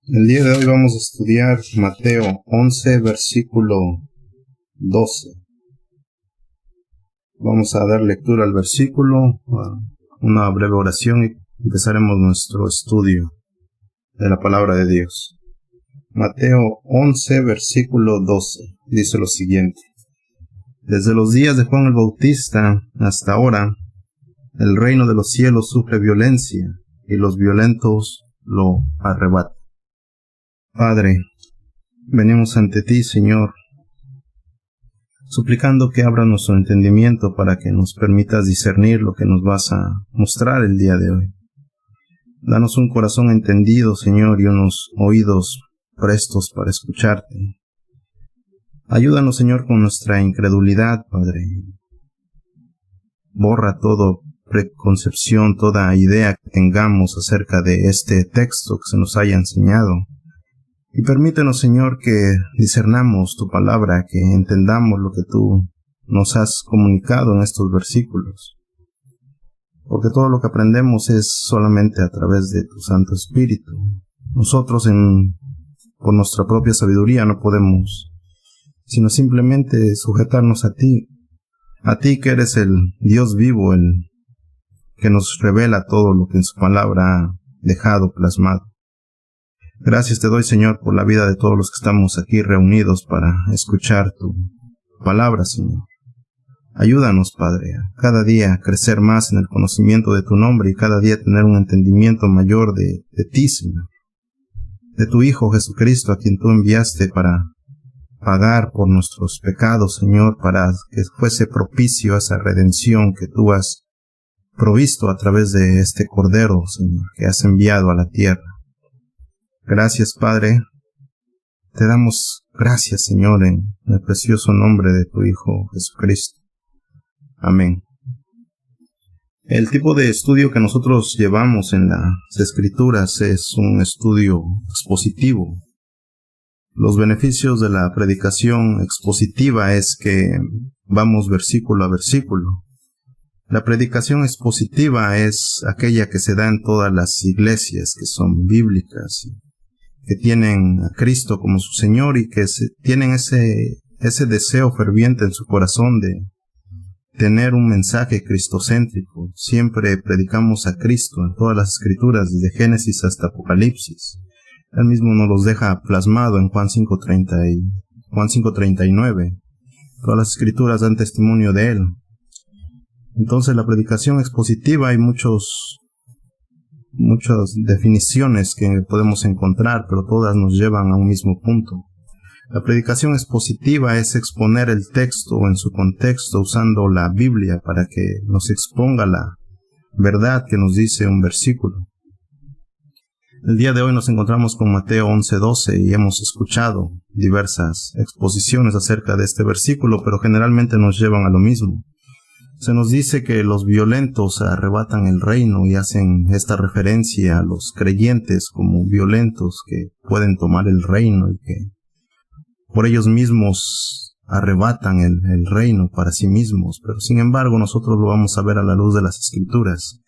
El día de hoy vamos a estudiar Mateo 11, versículo 12. Vamos a dar lectura al versículo, una breve oración y empezaremos nuestro estudio de la palabra de Dios. Mateo 11, versículo 12, dice lo siguiente. Desde los días de Juan el Bautista hasta ahora, el reino de los cielos sufre violencia y los violentos lo arrebatan. Padre, venimos ante ti, Señor, suplicando que abra nuestro entendimiento para que nos permitas discernir lo que nos vas a mostrar el día de hoy. Danos un corazón entendido, Señor, y unos oídos prestos para escucharte. Ayúdanos, Señor, con nuestra incredulidad, Padre. Borra toda preconcepción, toda idea que tengamos acerca de este texto que se nos haya enseñado. Y permítenos, Señor, que discernamos tu palabra, que entendamos lo que tú nos has comunicado en estos versículos. Porque todo lo que aprendemos es solamente a través de tu Santo Espíritu. Nosotros, por nuestra propia sabiduría, no podemos, sino simplemente sujetarnos a ti que eres el Dios vivo, el que nos revela todo lo que en su palabra ha dejado plasmado. Gracias te doy, Señor, por la vida de todos los que estamos aquí reunidos para escuchar tu palabra, Señor. Ayúdanos, Padre, a cada día crecer más en el conocimiento de tu nombre y cada día tener un entendimiento mayor de ti, Señor. De tu Hijo Jesucristo, a quien tú enviaste para pagar por nuestros pecados, Señor, para que fuese propicio a esa redención que tú has provisto a través de este Cordero, Señor, que has enviado a la tierra. Gracias, Padre. Te damos gracias, Señor, en el precioso nombre de tu Hijo Jesucristo. Amén. El tipo de estudio que nosotros llevamos en las Escrituras es un estudio expositivo. Los beneficios de la predicación expositiva es que vamos versículo a versículo. La predicación expositiva es aquella que se da en todas las iglesias que son bíblicas, que tienen a Cristo como su Señor y que tienen ese deseo ferviente en su corazón de tener un mensaje cristocéntrico. Siempre predicamos a Cristo en todas las Escrituras, desde Génesis hasta Apocalipsis. Él mismo nos los deja plasmado en Juan 5:39. Todas las Escrituras dan testimonio de Él. Entonces la predicación expositiva hay muchas definiciones que podemos encontrar, pero todas nos llevan a un mismo punto. La predicación expositiva es exponer el texto en su contexto usando la Biblia para que nos exponga la verdad que nos dice un versículo. El día de hoy nos encontramos con Mateo 11:12 y hemos escuchado diversas exposiciones acerca de este versículo, pero generalmente nos llevan a lo mismo. Se nos dice que los violentos arrebatan el reino y hacen esta referencia a los creyentes como violentos que pueden tomar el reino y que por ellos mismos arrebatan el reino para sí mismos. Pero sin embargo nosotros lo vamos a ver a la luz de las Escrituras.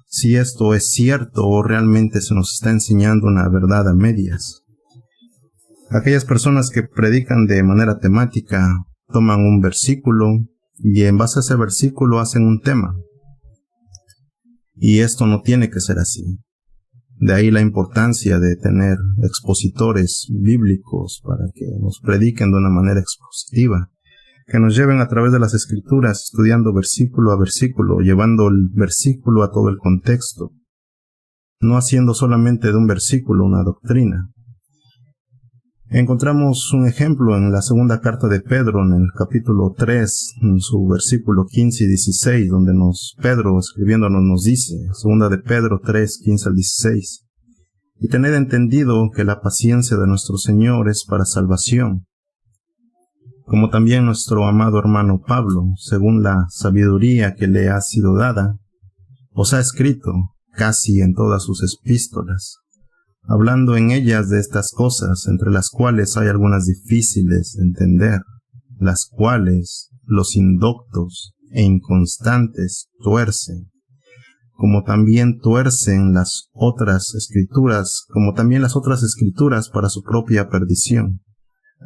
Si esto es cierto o realmente se nos está enseñando una verdad a medias. Aquellas personas que predican de manera temática toman un versículo y en base a ese versículo hacen un tema. Y esto no tiene que ser así. De ahí la importancia de tener expositores bíblicos para que nos prediquen de una manera expositiva, que nos lleven a través de las Escrituras, estudiando versículo a versículo, llevando el versículo a todo el contexto, no haciendo solamente de un versículo una doctrina. Encontramos un ejemplo en la segunda carta de Pedro, en el capítulo 3, en su versículo 15 y 16, donde Pedro escribiéndonos nos dice, segunda de Pedro 3, 15 al 16, y tened entendido que la paciencia de nuestro Señor es para salvación, como también nuestro amado hermano Pablo, según la sabiduría que le ha sido dada, os ha escrito casi en todas sus epístolas, hablando en ellas de estas cosas, entre las cuales hay algunas difíciles de entender, las cuales los indoctos e inconstantes tuercen, como también tuercen las otras escrituras, como también las otras escrituras para su propia perdición.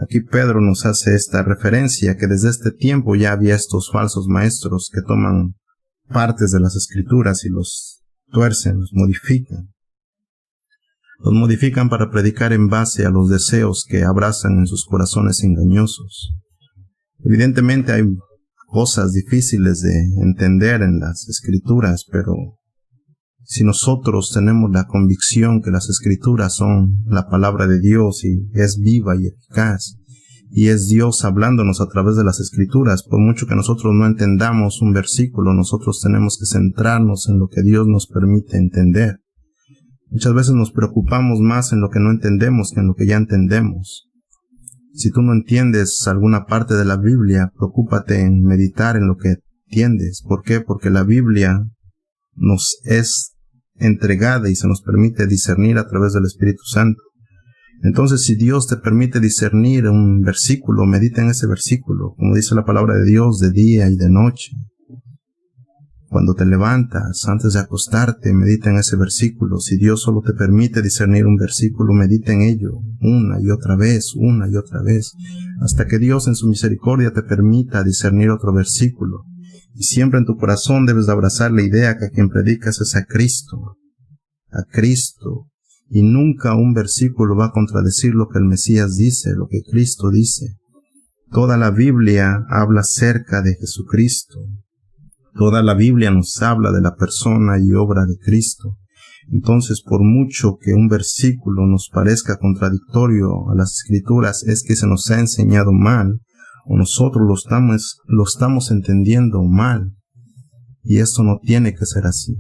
Aquí Pedro nos hace esta referencia que desde este tiempo ya había estos falsos maestros que toman partes de las escrituras y los tuercen, los modifican. Los modifican para predicar en base a los deseos que abrazan en sus corazones engañosos. Evidentemente hay cosas difíciles de entender en las escrituras, pero si nosotros tenemos la convicción que las escrituras son la palabra de Dios y es viva y eficaz, y es Dios hablándonos a través de las escrituras, por mucho que nosotros no entendamos un versículo, nosotros tenemos que centrarnos en lo que Dios nos permite entender. Muchas veces nos preocupamos más en lo que no entendemos que en lo que ya entendemos. Si tú no entiendes alguna parte de la Biblia, preocúpate en meditar en lo que entiendes. ¿Por qué? Porque la Biblia nos es entregada y se nos permite discernir a través del Espíritu Santo. Entonces, si Dios te permite discernir un versículo, medita en ese versículo, como dice la palabra de Dios, de día y de noche. Cuando te levantas, antes de acostarte, medita en ese versículo. Si Dios solo te permite discernir un versículo, medita en ello una y otra vez, hasta que Dios en su misericordia te permita discernir otro versículo. Y siempre en tu corazón debes de abrazar la idea que a quien predicas es a Cristo, y nunca un versículo va a contradecir lo que el Mesías dice, lo que Cristo dice. Toda la Biblia habla acerca de Jesucristo. Toda la Biblia nos habla de la persona y obra de Cristo. Entonces, por mucho que un versículo nos parezca contradictorio a las Escrituras, es que se nos ha enseñado mal, o nosotros lo estamos entendiendo mal. Y esto no tiene que ser así.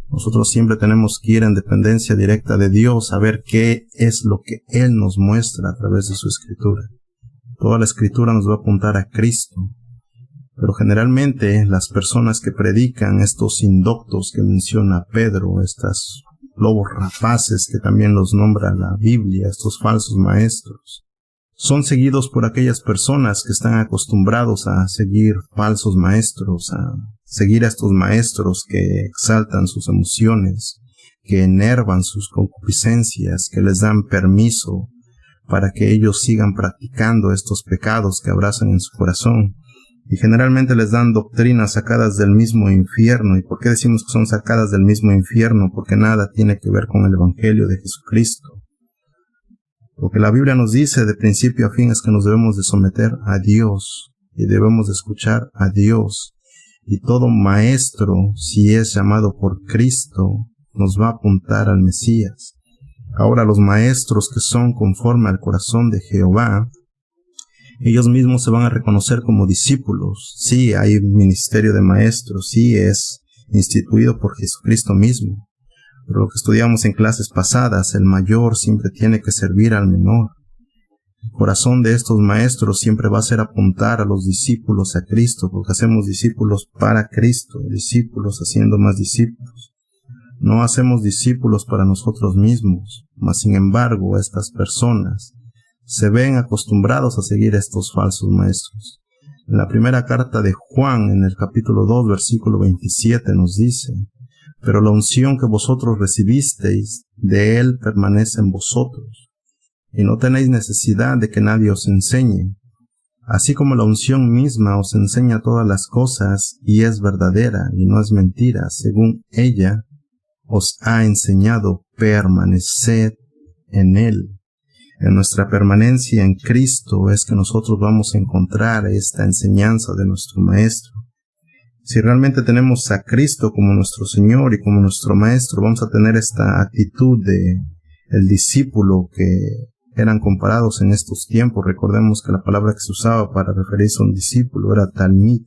Nosotros siempre tenemos que ir en dependencia directa de Dios a ver qué es lo que Él nos muestra a través de su Escritura. Toda la Escritura nos va a apuntar a Cristo. Pero generalmente las personas que predican, estos indoctos que menciona Pedro, estas lobos rapaces que también los nombra la Biblia, estos falsos maestros, son seguidos por aquellas personas que están acostumbrados a seguir falsos maestros, a seguir a estos maestros que exaltan sus emociones, que enervan sus concupiscencias, que les dan permiso para que ellos sigan practicando estos pecados que abrazan en su corazón. Y generalmente les dan doctrinas sacadas del mismo infierno. ¿Y por qué decimos que son sacadas del mismo infierno? Porque nada tiene que ver con el Evangelio de Jesucristo. Lo que la Biblia nos dice de principio a fin es que nos debemos de someter a Dios y debemos de escuchar a Dios. Y todo maestro, si es llamado por Cristo, nos va a apuntar al Mesías. Ahora, los maestros que son conforme al corazón de Jehová, ellos mismos se van a reconocer como discípulos. Sí, hay ministerio de maestros, sí es instituido por Jesucristo mismo. Pero lo que estudiamos en clases pasadas, el mayor siempre tiene que servir al menor. El corazón de estos maestros siempre va a ser apuntar a los discípulos a Cristo, porque hacemos discípulos para Cristo, discípulos haciendo más discípulos. No hacemos discípulos para nosotros mismos, mas sin embargo estas personas se ven acostumbrados a seguir a estos falsos maestros. En la primera carta de Juan, en el capítulo 2, versículo 27, nos dice: pero la unción que vosotros recibisteis de Él permanece en vosotros, y no tenéis necesidad de que nadie os enseñe, así como la unción misma os enseña todas las cosas, y es verdadera y no es mentira, según ella os ha enseñado, permaneced en Él. En nuestra permanencia en Cristo es que nosotros vamos a encontrar esta enseñanza de nuestro Maestro. Si realmente tenemos a Cristo como nuestro Señor y como nuestro Maestro, vamos a tener esta actitud de el discípulo que eran comparados en estos tiempos. Recordemos que la palabra que se usaba para referirse a un discípulo era talmid.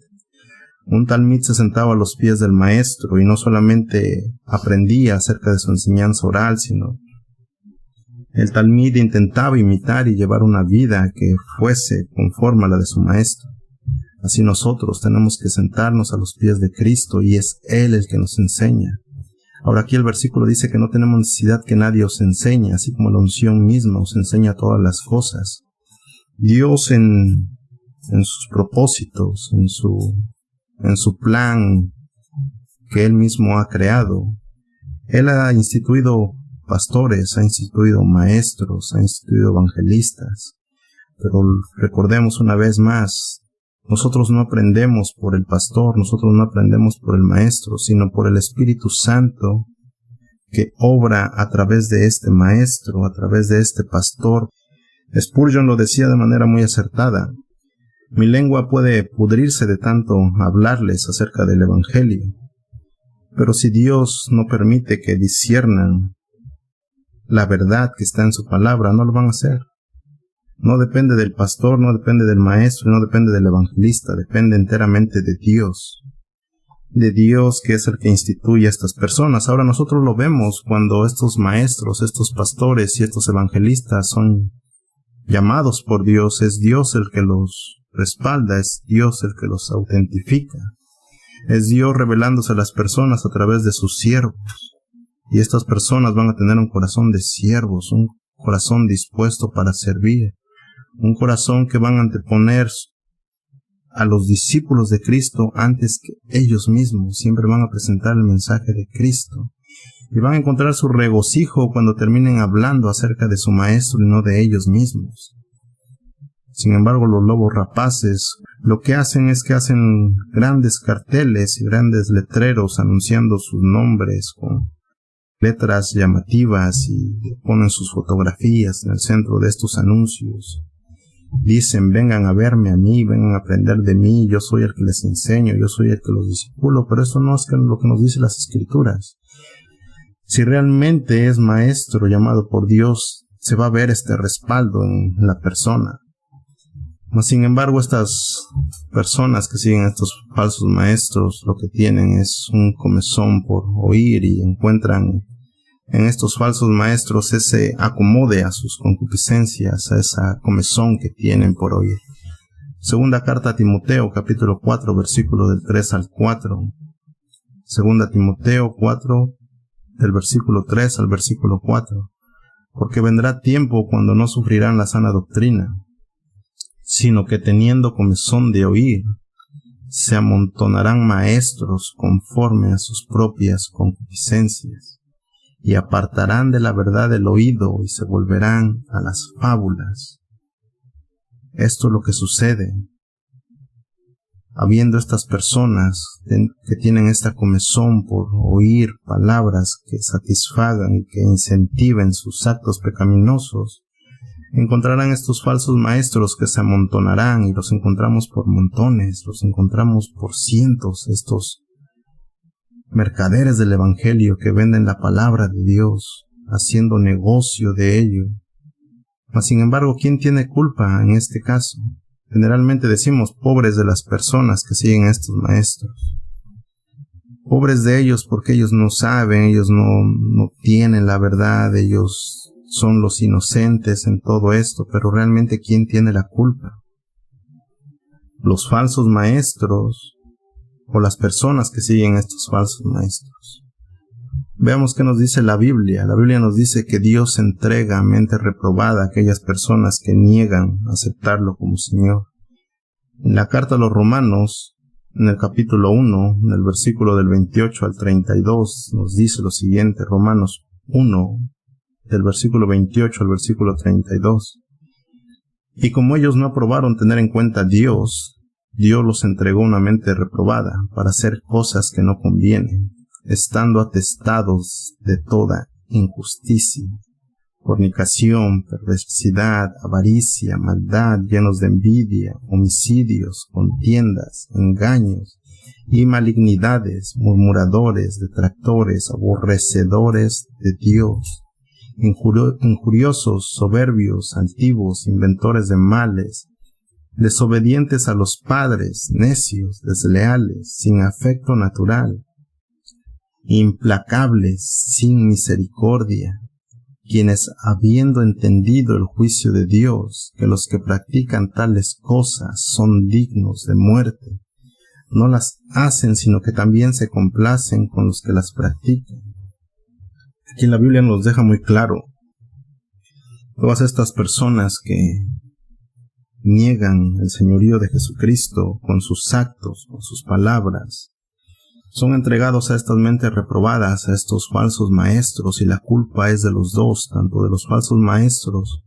Un talmid se sentaba a los pies del Maestro y no solamente aprendía acerca de su enseñanza oral, sino el talmid intentaba imitar y llevar una vida que fuese conforme a la de su Maestro. Así nosotros tenemos que sentarnos a los pies de Cristo y es Él el que nos enseña. Ahora aquí el versículo dice que no tenemos necesidad que nadie os enseñe, así como la unción misma os enseña todas las cosas. Dios en sus propósitos, en su plan que Él mismo ha creado. Él ha instituido pastores, ha instituido maestros, ha instituido evangelistas. Pero recordemos una vez más, nosotros no aprendemos por el pastor, nosotros no aprendemos por el maestro, sino por el Espíritu Santo que obra a través de este maestro, a través de este pastor. Spurgeon lo decía de manera muy acertada: mi lengua puede pudrirse de tanto hablarles acerca del Evangelio, pero si Dios no permite que disciernan la verdad que está en su palabra, no lo van a hacer. No depende del pastor, no depende del maestro, no depende del evangelista, depende enteramente de Dios. De Dios, que es el que instituye a estas personas. Ahora nosotros lo vemos cuando estos maestros, estos pastores y estos evangelistas son llamados por Dios. Es Dios el que los respalda, es Dios el que los autentifica. Es Dios revelándose a las personas a través de sus siervos. Y estas personas van a tener un corazón de siervos, un corazón dispuesto para servir, un corazón que van a anteponer a los discípulos de Cristo antes que ellos mismos. Siempre van a presentar el mensaje de Cristo. Y van a encontrar su regocijo cuando terminen hablando acerca de su maestro y no de ellos mismos. Sin embargo, los lobos rapaces lo que hacen es que hacen grandes carteles y grandes letreros anunciando sus nombres con letras llamativas y ponen sus fotografías en el centro de estos anuncios. Dicen: vengan a verme a mí, vengan a aprender de mí, yo soy el que les enseño, yo soy el que los discipulo. Pero eso no es lo que nos dicen las Escrituras. Si realmente es maestro llamado por Dios, se va a ver este respaldo en la persona. Sin embargo, estas personas que siguen a estos falsos maestros, lo que tienen es un comezón por oír, y encuentran en estos falsos maestros ese acomode a sus concupiscencias, a esa comezón que tienen por oír. Segunda carta a Timoteo, capítulo 4, versículo del 3 al 4. Segunda Timoteo 4, del versículo 3 al versículo 4. Porque vendrá tiempo cuando no sufrirán la sana doctrina, sino que teniendo comezón de oír, se amontonarán maestros conforme a sus propias concupiscencias, y apartarán de la verdad el oído y se volverán a las fábulas. Esto es lo que sucede. Habiendo estas personas que tienen esta comezón por oír palabras que satisfagan y que incentiven sus actos pecaminosos, encontrarán estos falsos maestros que se amontonarán, y los encontramos por montones, los encontramos por cientos, estos mercaderes del Evangelio que venden la palabra de Dios, haciendo negocio de ello. Mas sin embargo, ¿quién tiene culpa en este caso? Generalmente decimos pobres de las personas que siguen a estos maestros. Pobres de ellos porque ellos no saben, ellos no tienen la verdad, ellos son los inocentes en todo esto. Pero realmente, ¿quién tiene la culpa? ¿Los falsos maestros o las personas que siguen a estos falsos maestros? Veamos qué nos dice la Biblia. La Biblia nos dice que Dios entrega a mente reprobada a aquellas personas que niegan aceptarlo como Señor. En la carta a los Romanos, en el capítulo 1, en el versículo del 28 al 32, nos dice lo siguiente. Romanos 1, del versículo 28 al versículo 32. Y como ellos no aprobaron tener en cuenta a Dios, Dios los entregó una mente reprobada para hacer cosas que no convienen, estando atestados de toda injusticia, fornicación, perversidad, avaricia, maldad, llenos de envidia, homicidios, contiendas, engaños y malignidades, murmuradores, detractores, aborrecedores de Dios, injuriosos, soberbios, altivos, inventores de males, desobedientes a los padres, necios, desleales, sin afecto natural, implacables, sin misericordia, quienes, habiendo entendido el juicio de Dios, que los que practican tales cosas son dignos de muerte, no las hacen, sino que también se complacen con los que las practican. Aquí la Biblia nos deja muy claro: todas estas personas que niegan el señorío de Jesucristo con sus actos, con sus palabras, Son entregados a estas mentes reprobadas, a estos falsos maestros, y la culpa es de los dos, tanto de los falsos maestros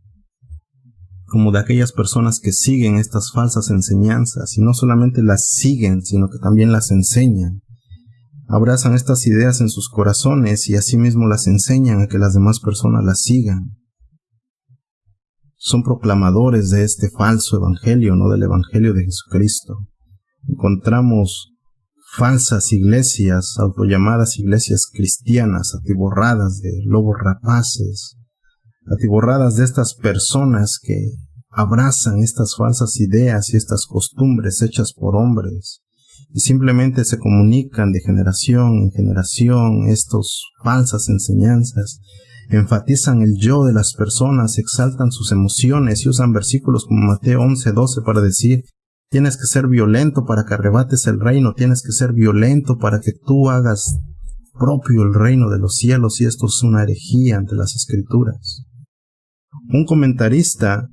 como de aquellas personas que siguen estas falsas enseñanzas, y no solamente las siguen, sino que también las enseñan. Abrazan estas ideas en sus corazones y asimismo las enseñan a que las demás personas las sigan. Son proclamadores de este falso evangelio, no del evangelio de Jesucristo. Encontramos falsas iglesias, autollamadas iglesias cristianas, atiborradas de lobos rapaces, atiborradas de estas personas que abrazan estas falsas ideas y estas costumbres hechas por hombres, y simplemente se comunican de generación en generación estas falsas enseñanzas, enfatizan el yo de las personas, exaltan sus emociones y usan versículos como Mateo 11:12 para decir: tienes que ser violento para que arrebates el reino, tienes que ser violento para que tú hagas propio el reino de los cielos, y esto es una herejía ante las Escrituras. Un comentarista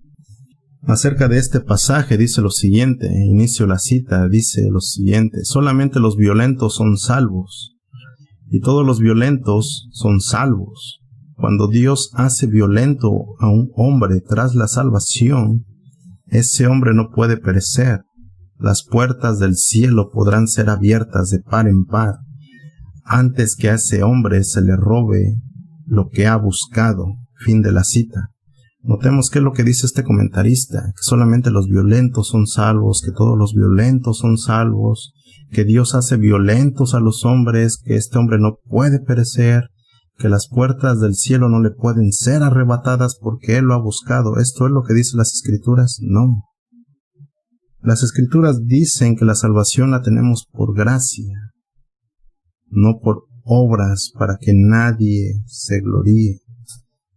acerca de este pasaje dice lo siguiente, inicio la cita, dice lo siguiente: solamente los violentos son salvos, y todos los violentos son salvos. Cuando Dios hace violento a un hombre tras la salvación, ese hombre no puede perecer. Las puertas del cielo podrán ser abiertas de par en par, antes que a ese hombre se le robe lo que ha buscado. Fin de la cita. Notemos qué es lo que dice este comentarista, que solamente los violentos son salvos, que todos los violentos son salvos, que Dios hace violentos a los hombres, que este hombre no puede perecer, que las puertas del cielo no le pueden ser arrebatadas porque Él lo ha buscado. ¿Esto es lo que dicen las Escrituras? No. Las Escrituras dicen que la salvación la tenemos por gracia, no por obras para que nadie se gloríe.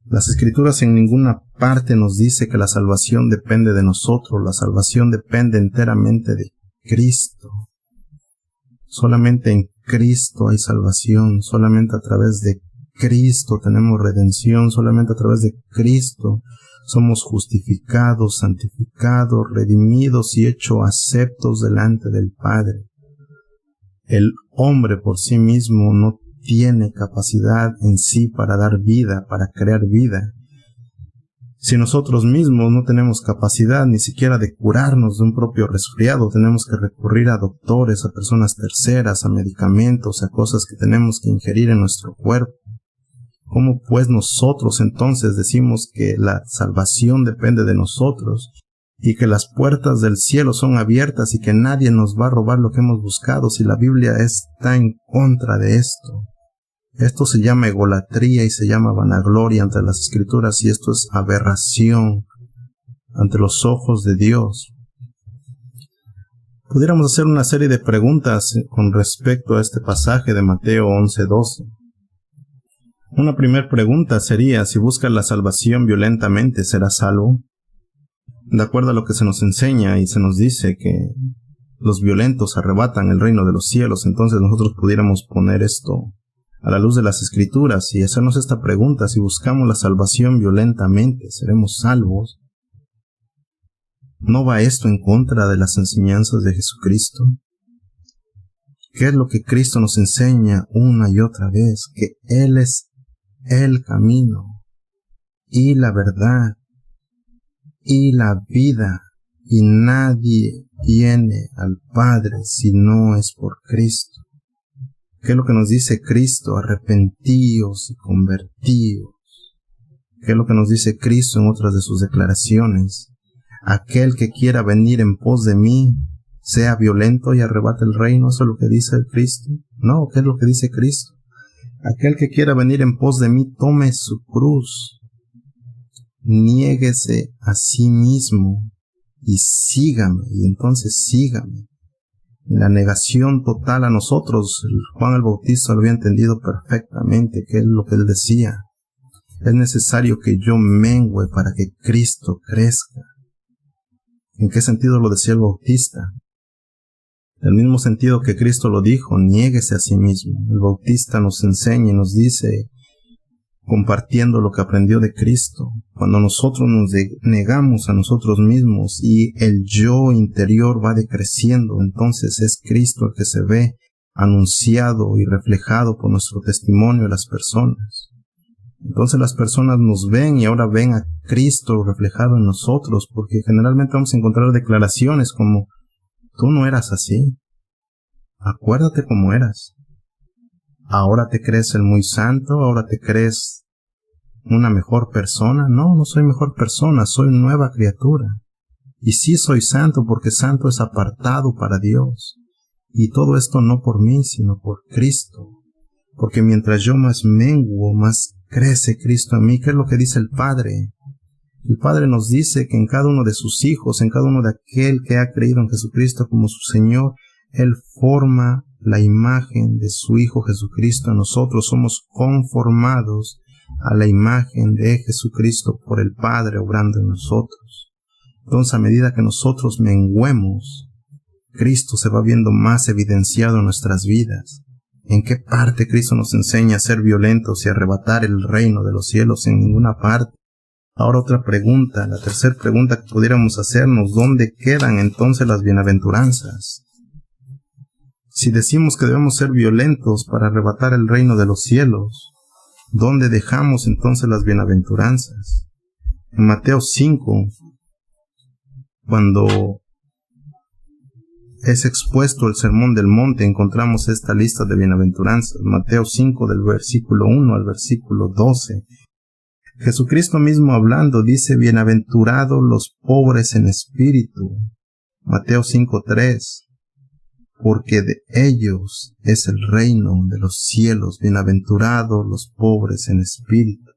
Las Escrituras en ninguna parte nos dice que la salvación depende de nosotros. La salvación depende enteramente de Cristo. Solamente en Cristo hay salvación. Solamente a través de Cristo tenemos redención. Solamente a través de Cristo somos justificados, santificados, redimidos y hechos aceptos delante del Padre. El hombre por sí mismo no tiene capacidad en sí para dar vida, para crear vida. Si nosotros mismos no tenemos capacidad ni siquiera de curarnos de un propio resfriado, tenemos que recurrir a doctores, a personas terceras, a medicamentos, a cosas que tenemos que ingerir en nuestro cuerpo. ¿Cómo pues nosotros entonces decimos que la salvación depende de nosotros y que las puertas del cielo son abiertas y que nadie nos va a robar lo que hemos buscado, si la Biblia está en contra de esto? Esto se llama egolatría y se llama vanagloria ante las Escrituras, y esto es aberración ante los ojos de Dios. Pudiéramos hacer una serie de preguntas con respecto a este pasaje de Mateo 11:12. Una primera pregunta sería: si buscas la salvación violentamente, ¿serás salvo? De acuerdo a lo que se nos enseña y se nos dice que los violentos arrebatan el reino de los cielos, entonces nosotros pudiéramos poner esto a la luz de las Escrituras y hacernos esta pregunta: si buscamos la salvación violentamente, ¿seremos salvos? ¿No va esto en contra de las enseñanzas de Jesucristo? ¿Qué es lo que Cristo nos enseña una y otra vez? Que Él es el camino y la verdad y la vida, y nadie viene al Padre si no es por Cristo. ¿Qué es lo que nos dice Cristo? Arrepentíos y convertíos. ¿Qué es lo que nos dice Cristo en otras de sus declaraciones? Aquel que quiera venir en pos de mí, sea violento y arrebate el reino. ¿Eso es lo que dice Cristo? No, ¿qué es lo que dice Cristo? Aquel que quiera venir en pos de mí, tome su cruz, niéguese a sí mismo y sígame. Y entonces sígame. La negación total a nosotros, Juan el Bautista lo había entendido perfectamente, que es lo que él decía: es necesario que yo mengüe para que Cristo crezca. ¿En qué sentido lo decía el Bautista? En el mismo sentido que Cristo lo dijo: niéguese a sí mismo. El Bautista nos enseña y nos dice, compartiendo lo que aprendió de Cristo, cuando nosotros nos negamos a nosotros mismos y el yo interior va decreciendo, entonces es Cristo el que se ve anunciado y reflejado por nuestro testimonio a las personas. Entonces las personas nos ven y ahora ven a Cristo reflejado en nosotros, porque generalmente vamos a encontrar declaraciones como: tú no eras así, acuérdate cómo eras, ahora te crees el muy santo, ahora te crees una mejor persona. No, no soy mejor persona, soy nueva criatura. Y sí soy santo, porque santo es apartado para Dios. Y todo esto no por mí, sino por Cristo. Porque mientras yo más menguo, más crece Cristo en mí. ¿Qué es lo que dice el Padre? El Padre nos dice que en cada uno de sus hijos, en cada uno de aquel que ha creído en Jesucristo como su Señor, Él forma la imagen de su Hijo Jesucristo en nosotros. Somos conformados a la imagen de Jesucristo por el Padre obrando en nosotros. Entonces, a medida que nosotros menguemos, Cristo se va viendo más evidenciado en nuestras vidas. ¿En qué parte Cristo nos enseña a ser violentos y arrebatar el reino de los cielos? En ninguna parte. Ahora otra pregunta, la tercera pregunta que pudiéramos hacernos: ¿dónde quedan entonces las bienaventuranzas? Si decimos que debemos ser violentos para arrebatar el reino de los cielos, ¿dónde dejamos entonces las bienaventuranzas? En Mateo 5, cuando es expuesto el sermón del monte, encontramos esta lista de bienaventuranzas. Mateo 5, del versículo 1 al versículo 12. Jesucristo mismo hablando dice: bienaventurados los pobres en espíritu. Mateo 5:3. Porque de ellos es el reino de los cielos. Bienaventurados los pobres en espíritu.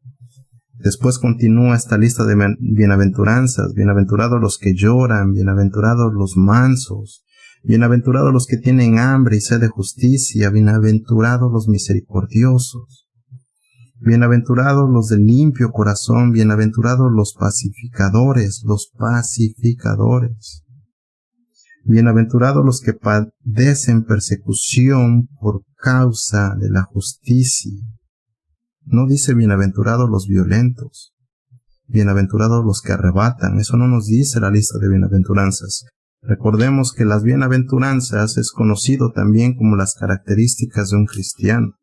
Después continúa esta lista de bienaventuranzas: bienaventurados los que lloran, bienaventurados los mansos, bienaventurados los que tienen hambre y sed de justicia, bienaventurados los misericordiosos, bienaventurados los de limpio corazón, bienaventurados los pacificadores, bienaventurados los que padecen persecución por causa de la justicia. No dice bienaventurados los violentos, bienaventurados los que arrebatan. Eso no nos dice la lista de bienaventuranzas. Recordemos que las bienaventuranzas es conocido también como las características de un cristiano.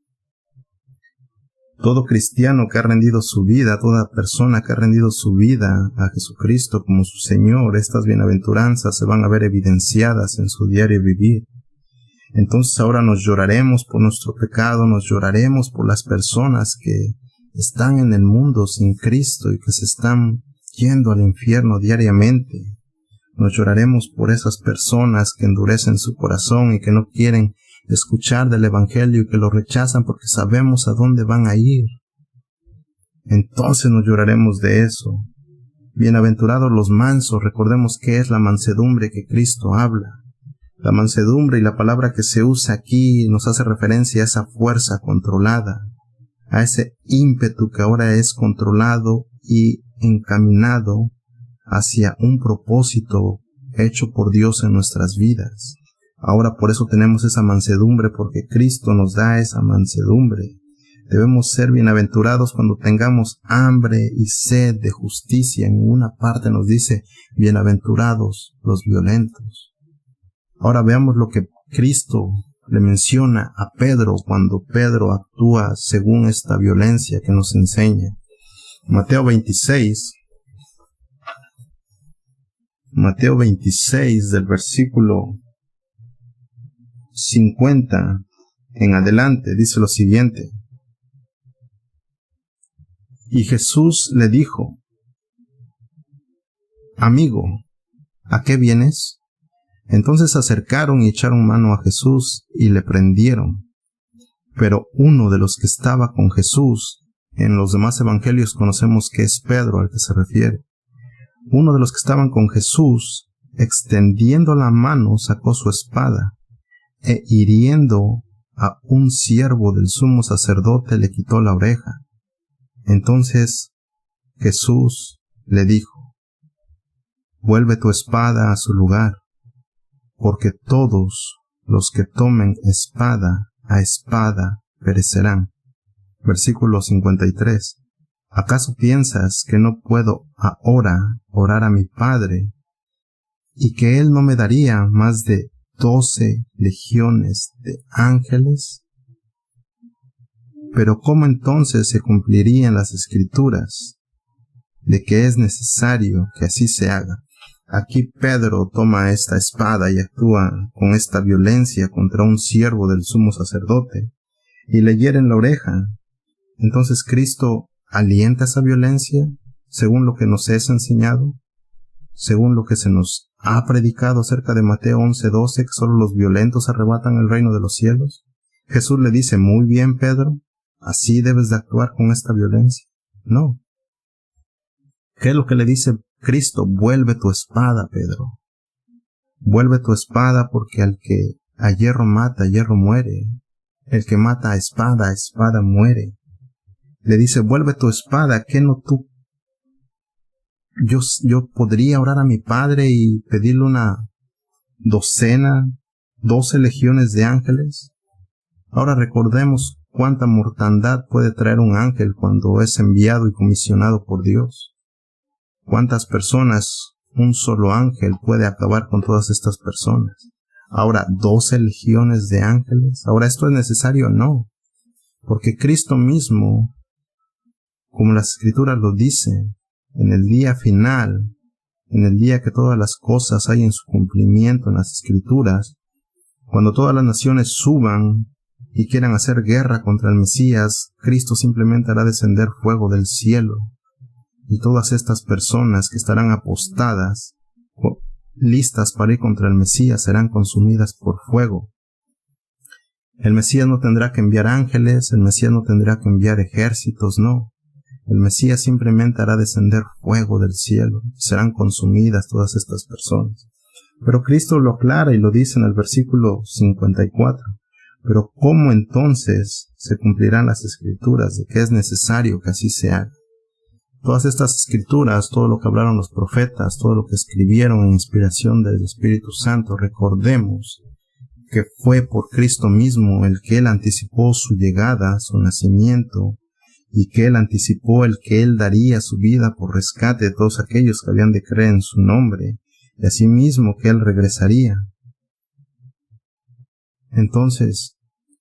Todo cristiano que ha rendido su vida, toda persona que ha rendido su vida a Jesucristo como su Señor, estas bienaventuranzas se van a ver evidenciadas en su diario vivir. Entonces ahora nos lloraremos por nuestro pecado, nos lloraremos por las personas que están en el mundo sin Cristo y que se están yendo al infierno diariamente. Nos lloraremos por esas personas que endurecen su corazón y que no quieren escuchar del Evangelio y que lo rechazan porque sabemos a dónde van a ir. Entonces nos lloraremos de eso. Bienaventurados los mansos. Recordemos que es la mansedumbre que Cristo habla. La mansedumbre, y la palabra que se usa aquí nos hace referencia a esa fuerza controlada, a ese ímpetu que ahora es controlado y encaminado hacia un propósito hecho por Dios en nuestras vidas. Ahora por eso tenemos esa mansedumbre, porque Cristo nos da esa mansedumbre. Debemos ser bienaventurados cuando tengamos hambre y sed de justicia. En una parte nos dice: bienaventurados los violentos. Ahora veamos lo que Cristo le menciona a Pedro cuando Pedro actúa según esta violencia que nos enseña. Mateo 26, del versículo 50 en adelante, dice lo siguiente: y Jesús le dijo: amigo, ¿a qué vienes? Entonces se acercaron y echaron mano a Jesús y le prendieron. Pero uno de los que estaba con Jesús, en los demás evangelios conocemos que es Pedro al que se refiere, uno de los que estaban con Jesús, extendiendo la mano, sacó su espada, e hiriendo a un siervo del sumo sacerdote le quitó la oreja. Entonces Jesús le dijo: vuelve tu espada a su lugar, porque todos los que tomen espada a espada perecerán. Versículo 53. ¿Acaso piensas que no puedo ahora orar a mi Padre, y que Él no me daría más de 12 legiones de ángeles. Pero ¿cómo entonces se cumplirían las escrituras de que es necesario que así se haga? Aquí Pedro toma esta espada y actúa con esta violencia contra un siervo del sumo sacerdote y le hiere en la oreja. Entonces Cristo alienta esa violencia según lo que nos es enseñado, según lo que se nos ha predicado acerca de Mateo 11:12, que solo los violentos arrebatan el reino de los cielos. Jesús le dice, muy bien, Pedro, así debes de actuar con esta violencia. No. ¿Qué es lo que le dice Cristo? Vuelve tu espada, Pedro. Vuelve tu espada, porque al que a hierro mata, a hierro muere. El que mata a espada muere. Le dice, vuelve tu espada. ¿Qué no tú? Yo podría orar a mi Padre y pedirle una 12 legiones de ángeles. Ahora recordemos cuánta mortandad puede traer un ángel cuando es enviado y comisionado por Dios. Cuántas personas un solo ángel puede acabar con todas estas personas. Ahora, 12 legiones de ángeles. Ahora, ¿esto es necesario? No. Porque Cristo mismo, como las Escrituras lo dicen, en el día final, en el día que todas las cosas hay en su cumplimiento en las Escrituras, cuando todas las naciones suban y quieran hacer guerra contra el Mesías, Cristo simplemente hará descender fuego del cielo, y todas estas personas que estarán apostadas, listas para ir contra el Mesías, serán consumidas por fuego. El Mesías no tendrá que enviar ángeles, el Mesías no tendrá que enviar ejércitos, no. El Mesías simplemente hará descender fuego del cielo, y serán consumidas todas estas personas. Pero Cristo lo aclara y lo dice en el versículo 54. Pero ¿cómo entonces se cumplirán las Escrituras de que es necesario que así se haga? Todas estas Escrituras, todo lo que hablaron los profetas, todo lo que escribieron en inspiración del Espíritu Santo, recordemos que fue por Cristo mismo el que Él anticipó su llegada, su nacimiento, y que Él anticipó el que Él daría su vida por rescate de todos aquellos que habían de creer en su nombre, y asimismo que Él regresaría. Entonces,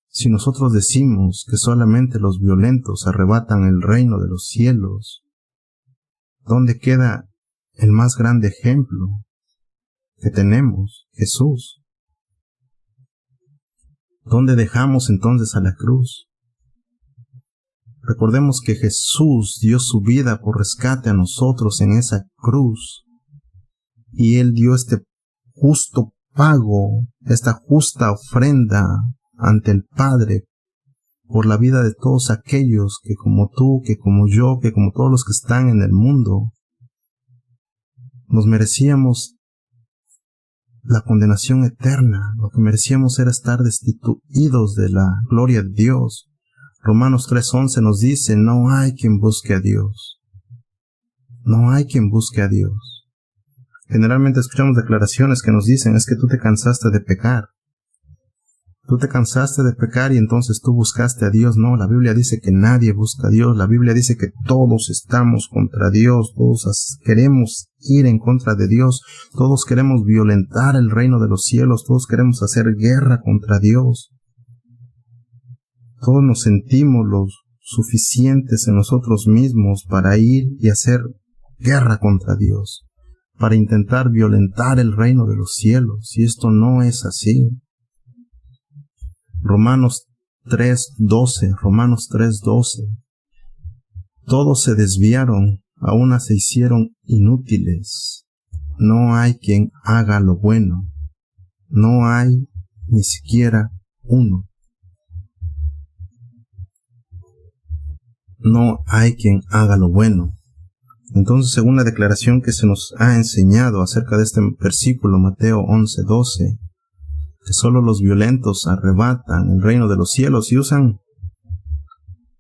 si nosotros decimos que solamente los violentos arrebatan el reino de los cielos, ¿dónde queda el más grande ejemplo que tenemos? Jesús. ¿Dónde dejamos entonces a la cruz? Recordemos que Jesús dio su vida por rescate a nosotros en esa cruz, y Él dio este justo pago, esta justa ofrenda ante el Padre por la vida de todos aquellos que como tú, que como yo, que como todos los que están en el mundo, nos merecíamos la condenación eterna. Lo que merecíamos era estar destituidos de la gloria de Dios. Romanos 3:11 nos dice, no hay quien busque a Dios. No hay quien busque a Dios. Generalmente escuchamos declaraciones que nos dicen, es que tú te cansaste de pecar. Tú te cansaste de pecar y entonces tú buscaste a Dios. No, la Biblia dice que nadie busca a Dios. La Biblia dice que todos estamos contra Dios. Todos queremos ir en contra de Dios. Todos queremos violentar el reino de los cielos. Todos queremos hacer guerra contra Dios. Todos nos sentimos los suficientes en nosotros mismos para ir y hacer guerra contra Dios, para intentar violentar el reino de los cielos. Y esto no es así. Romanos 3:12. Todos se desviaron, a una se hicieron inútiles. No hay quien haga lo bueno. No hay ni siquiera uno. No hay quien haga lo bueno. Entonces, según la declaración que se nos ha enseñado acerca de este versículo, Mateo 11:12, que solo los violentos arrebatan el reino de los cielos, y usan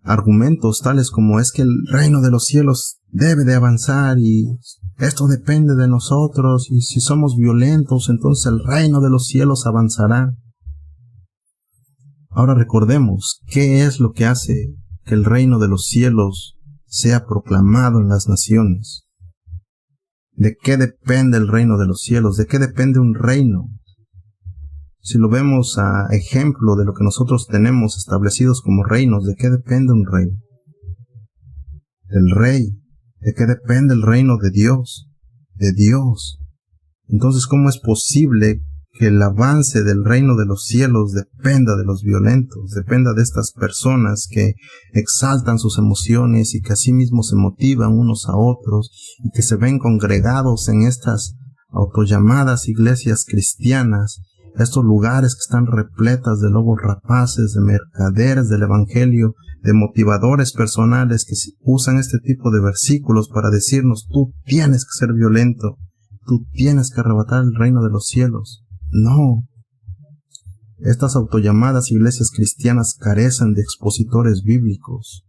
argumentos tales como es que el reino de los cielos debe de avanzar y esto depende de nosotros, y si somos violentos entonces el reino de los cielos avanzará. Ahora recordemos qué es lo que hace que el reino de los cielos sea proclamado en las naciones. ¿De qué depende el reino de los cielos? ¿De qué depende un reino? Si lo vemos a ejemplo de lo que nosotros tenemos establecidos como reinos, ¿de qué depende un reino? Del rey. ¿De qué depende el reino de Dios? De Dios. Entonces, ¿cómo es posible que el avance del reino de los cielos dependa de los violentos, dependa de estas personas que exaltan sus emociones y que asimismo se motivan unos a otros y que se ven congregados en estas autollamadas iglesias cristianas, estos lugares que están repletas de lobos rapaces, de mercaderes del evangelio, de motivadores personales que usan este tipo de versículos para decirnos: tú tienes que ser violento, tú tienes que arrebatar el reino de los cielos? No. Estas autollamadas iglesias cristianas carecen de expositores bíblicos,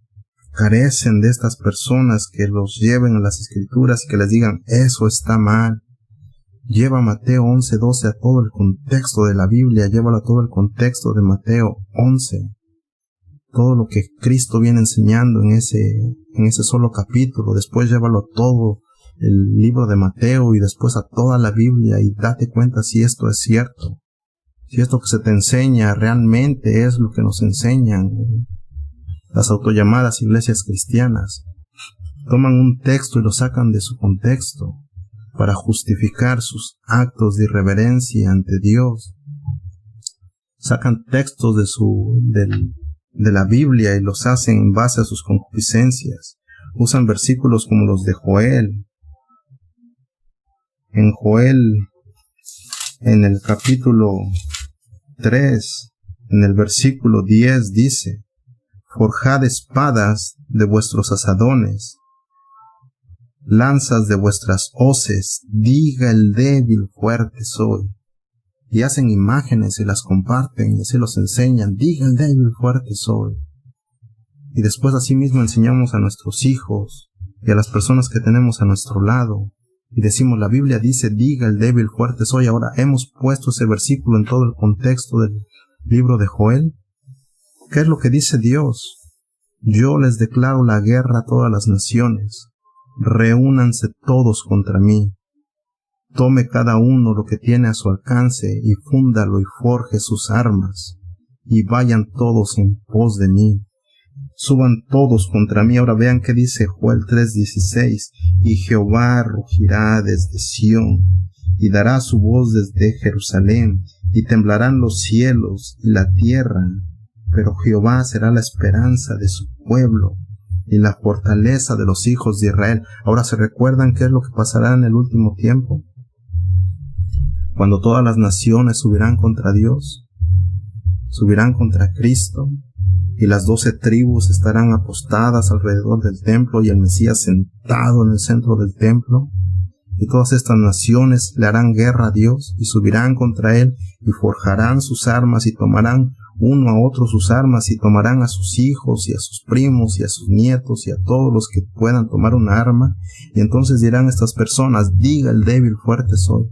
carecen de estas personas que los lleven a las escrituras y que les digan: eso está mal. Lleva Mateo 11:12 a todo el contexto de la Biblia, llévalo a todo el contexto de Mateo 11. Todo lo que Cristo viene enseñando en ese solo capítulo, después llévalo a todo el libro de Mateo y después a toda la Biblia y date cuenta si esto es cierto. Si esto que se te enseña realmente es lo que nos enseñan las autollamadas iglesias cristianas. Toman un texto y lo sacan de su contexto para justificar sus actos de irreverencia ante Dios. Sacan textos de la Biblia y los hacen en base a sus concupiscencias. Usan versículos como los de Joel. En Joel, en el capítulo 3, en el versículo 10 dice: forjad espadas de vuestros asadones, lanzas de vuestras hoces, diga el débil, fuerte soy. Y hacen imágenes y las comparten y así los enseñan: diga el débil, fuerte soy. Y después así mismo enseñamos a nuestros hijos y a las personas que tenemos a nuestro lado. Y decimos: la Biblia dice: diga el débil, fuerte soy. Ahora hemos puesto ese versículo en todo el contexto del libro de Joel. ¿Qué es lo que dice Dios? Yo les declaro la guerra a todas las naciones. Reúnanse todos contra mí. Tome cada uno lo que tiene a su alcance y fúndalo y forje sus armas. Y vayan todos en pos de mí. Suban todos contra mí. Ahora vean qué dice Joel 3:16. Y Jehová rugirá desde Sión, y dará su voz desde Jerusalén, y temblarán los cielos y la tierra, pero Jehová será la esperanza de su pueblo, y la fortaleza de los hijos de Israel. Ahora, ¿se recuerdan qué es lo que pasará en el último tiempo? Cuando todas las naciones subirán contra Dios, subirán contra Cristo, y las 12 tribus estarán apostadas alrededor del templo y el Mesías sentado en el centro del templo, y todas estas naciones le harán guerra a Dios y subirán contra él y forjarán sus armas y tomarán uno a otro sus armas y tomarán a sus hijos y a sus primos y a sus nietos y a todos los que puedan tomar una arma, y entonces dirán estas personas: diga el débil, fuerte soy.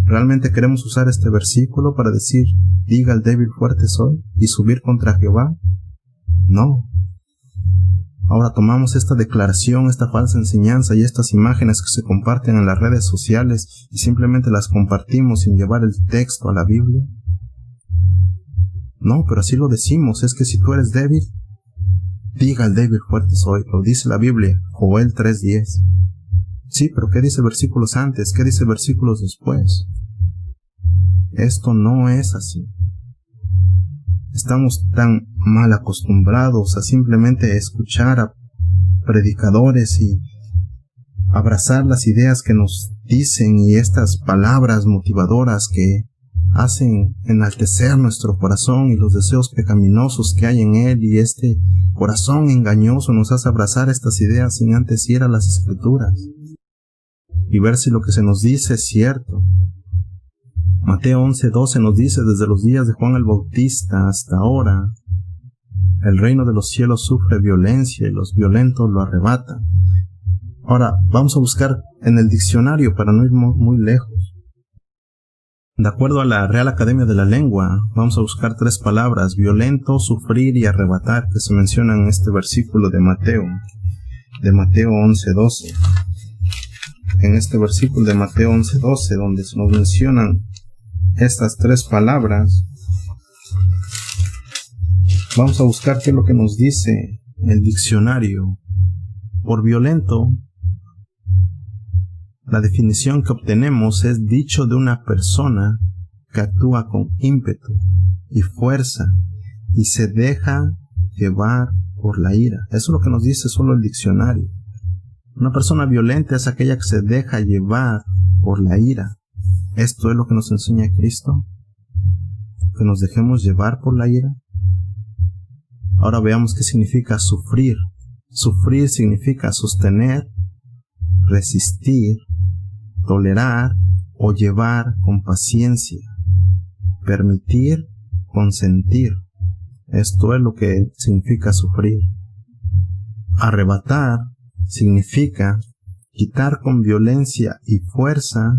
¿Realmente queremos usar este versículo para decir: diga el débil, fuerte soy, y subir contra Jehová? No. Ahora tomamos esta declaración, esta falsa enseñanza y estas imágenes que se comparten en las redes sociales y simplemente las compartimos sin llevar el texto a la Biblia. No, pero así lo decimos: es que si tú eres débil, diga el débil, fuerte soy. Lo dice la Biblia, Joel 3:10. Sí, pero ¿qué dice versículos antes? ¿Qué dice versículos después? Esto no es así. Estamos tan mal acostumbrados a simplemente escuchar a predicadores y abrazar las ideas que nos dicen y estas palabras motivadoras que hacen enaltecer nuestro corazón y los deseos pecaminosos que hay en él, y este corazón engañoso nos hace abrazar estas ideas sin antes ir a las Escrituras y ver si lo que se nos dice es cierto. Mateo 11:12 nos dice: desde los días de Juan el Bautista hasta ahora, el reino de los cielos sufre violencia y los violentos lo arrebatan. Ahora, vamos a buscar en el diccionario para no ir muy lejos. De acuerdo a la Real Academia de la Lengua, vamos a buscar 3 palabras: violento, sufrir y arrebatar, que se mencionan en este versículo de Mateo 11:12. En este versículo de Mateo 11:12, donde se nos mencionan estas tres palabras, vamos a buscar qué es lo que nos dice el diccionario. Por violento, la definición que obtenemos es dicho de una persona que actúa con ímpetu y fuerza y se deja llevar por la ira. Eso es lo que nos dice solo el diccionario. Una persona violenta es aquella que se deja llevar por la ira. Esto es lo que nos enseña Cristo, que nos dejemos llevar por la ira. Ahora veamos qué significa sufrir. Sufrir significa sostener, resistir, tolerar o llevar con paciencia, permitir, consentir. Esto es lo que significa sufrir. Arrebatar significa quitar con violencia y fuerza,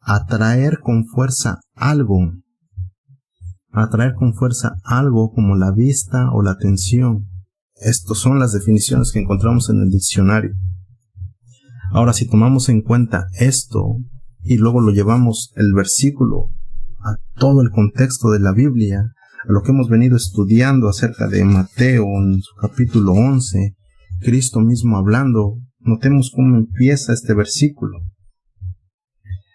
atraer con fuerza algo. Atraer con fuerza algo como la vista o la atención. Estas son las definiciones que encontramos en el diccionario. Ahora, si tomamos en cuenta esto y luego lo llevamos el versículo a todo el contexto de la Biblia, a lo que hemos venido estudiando acerca de Mateo en su capítulo 11, Cristo mismo hablando, notemos cómo empieza este versículo.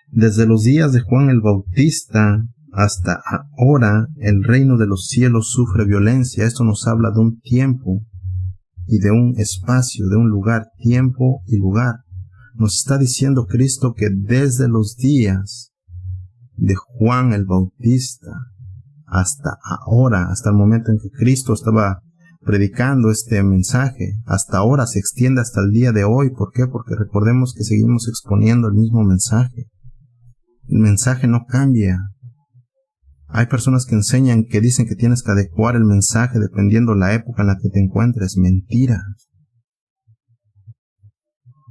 Desde los días de Juan el Bautista hasta ahora, el reino de los cielos sufre violencia. Esto nos habla de un tiempo y de un espacio, de un lugar, tiempo y lugar. Nos está diciendo Cristo que desde los días de Juan el Bautista hasta ahora, hasta el momento en que Cristo estaba predicando este mensaje, hasta ahora se extiende hasta el día de hoy. ¿Por qué? Porque recordemos que seguimos exponiendo el mismo mensaje. El mensaje no cambia. Hay personas que enseñan, que dicen que tienes que adecuar el mensaje dependiendo la época en la que te encuentres. Mentira.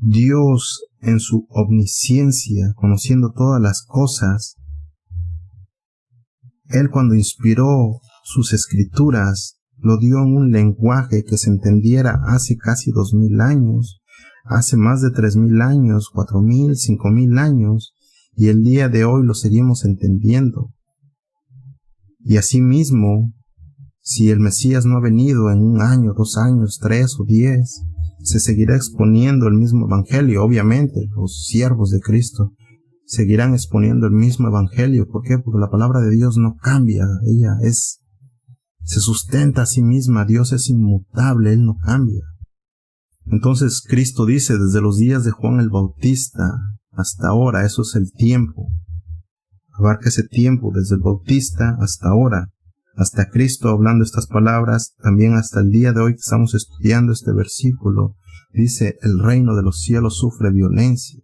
Dios, en su omnisciencia, conociendo todas las cosas, Él cuando inspiró sus escrituras, lo dio en un lenguaje que se entendiera hace casi 2000 años, hace más de 3000 años, 4000, 5000 años, y el día de hoy lo seguimos entendiendo. Y asimismo, si el Mesías no ha venido en 1 año, 2 años, 3 o 10, se seguirá exponiendo el mismo evangelio. Obviamente, los siervos de Cristo seguirán exponiendo el mismo evangelio. ¿Por qué? Porque la palabra de Dios no cambia. Ella se sustenta a sí misma. Dios es inmutable, Él no cambia. Entonces Cristo dice, desde los días de Juan el Bautista hasta ahora, eso es el tiempo. Abarca ese tiempo, desde el Bautista hasta ahora, hasta Cristo hablando estas palabras, también hasta el día de hoy que estamos estudiando este versículo. Dice, el reino de los cielos sufre violencia.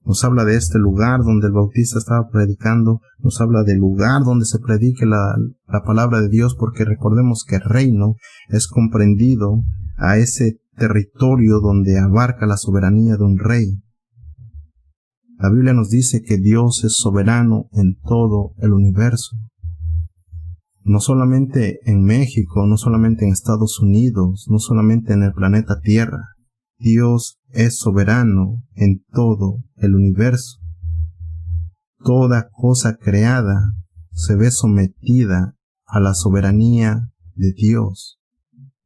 Nos habla de este lugar donde el Bautista estaba predicando, nos habla del lugar donde se predique la palabra de Dios, porque recordemos que el reino es comprendido a ese territorio donde abarca la soberanía de un rey. La Biblia nos dice que Dios es soberano en todo el universo. No solamente en México, no solamente en Estados Unidos, no solamente en el planeta Tierra. Dios es soberano en todo el universo. Toda cosa creada se ve sometida a la soberanía de Dios.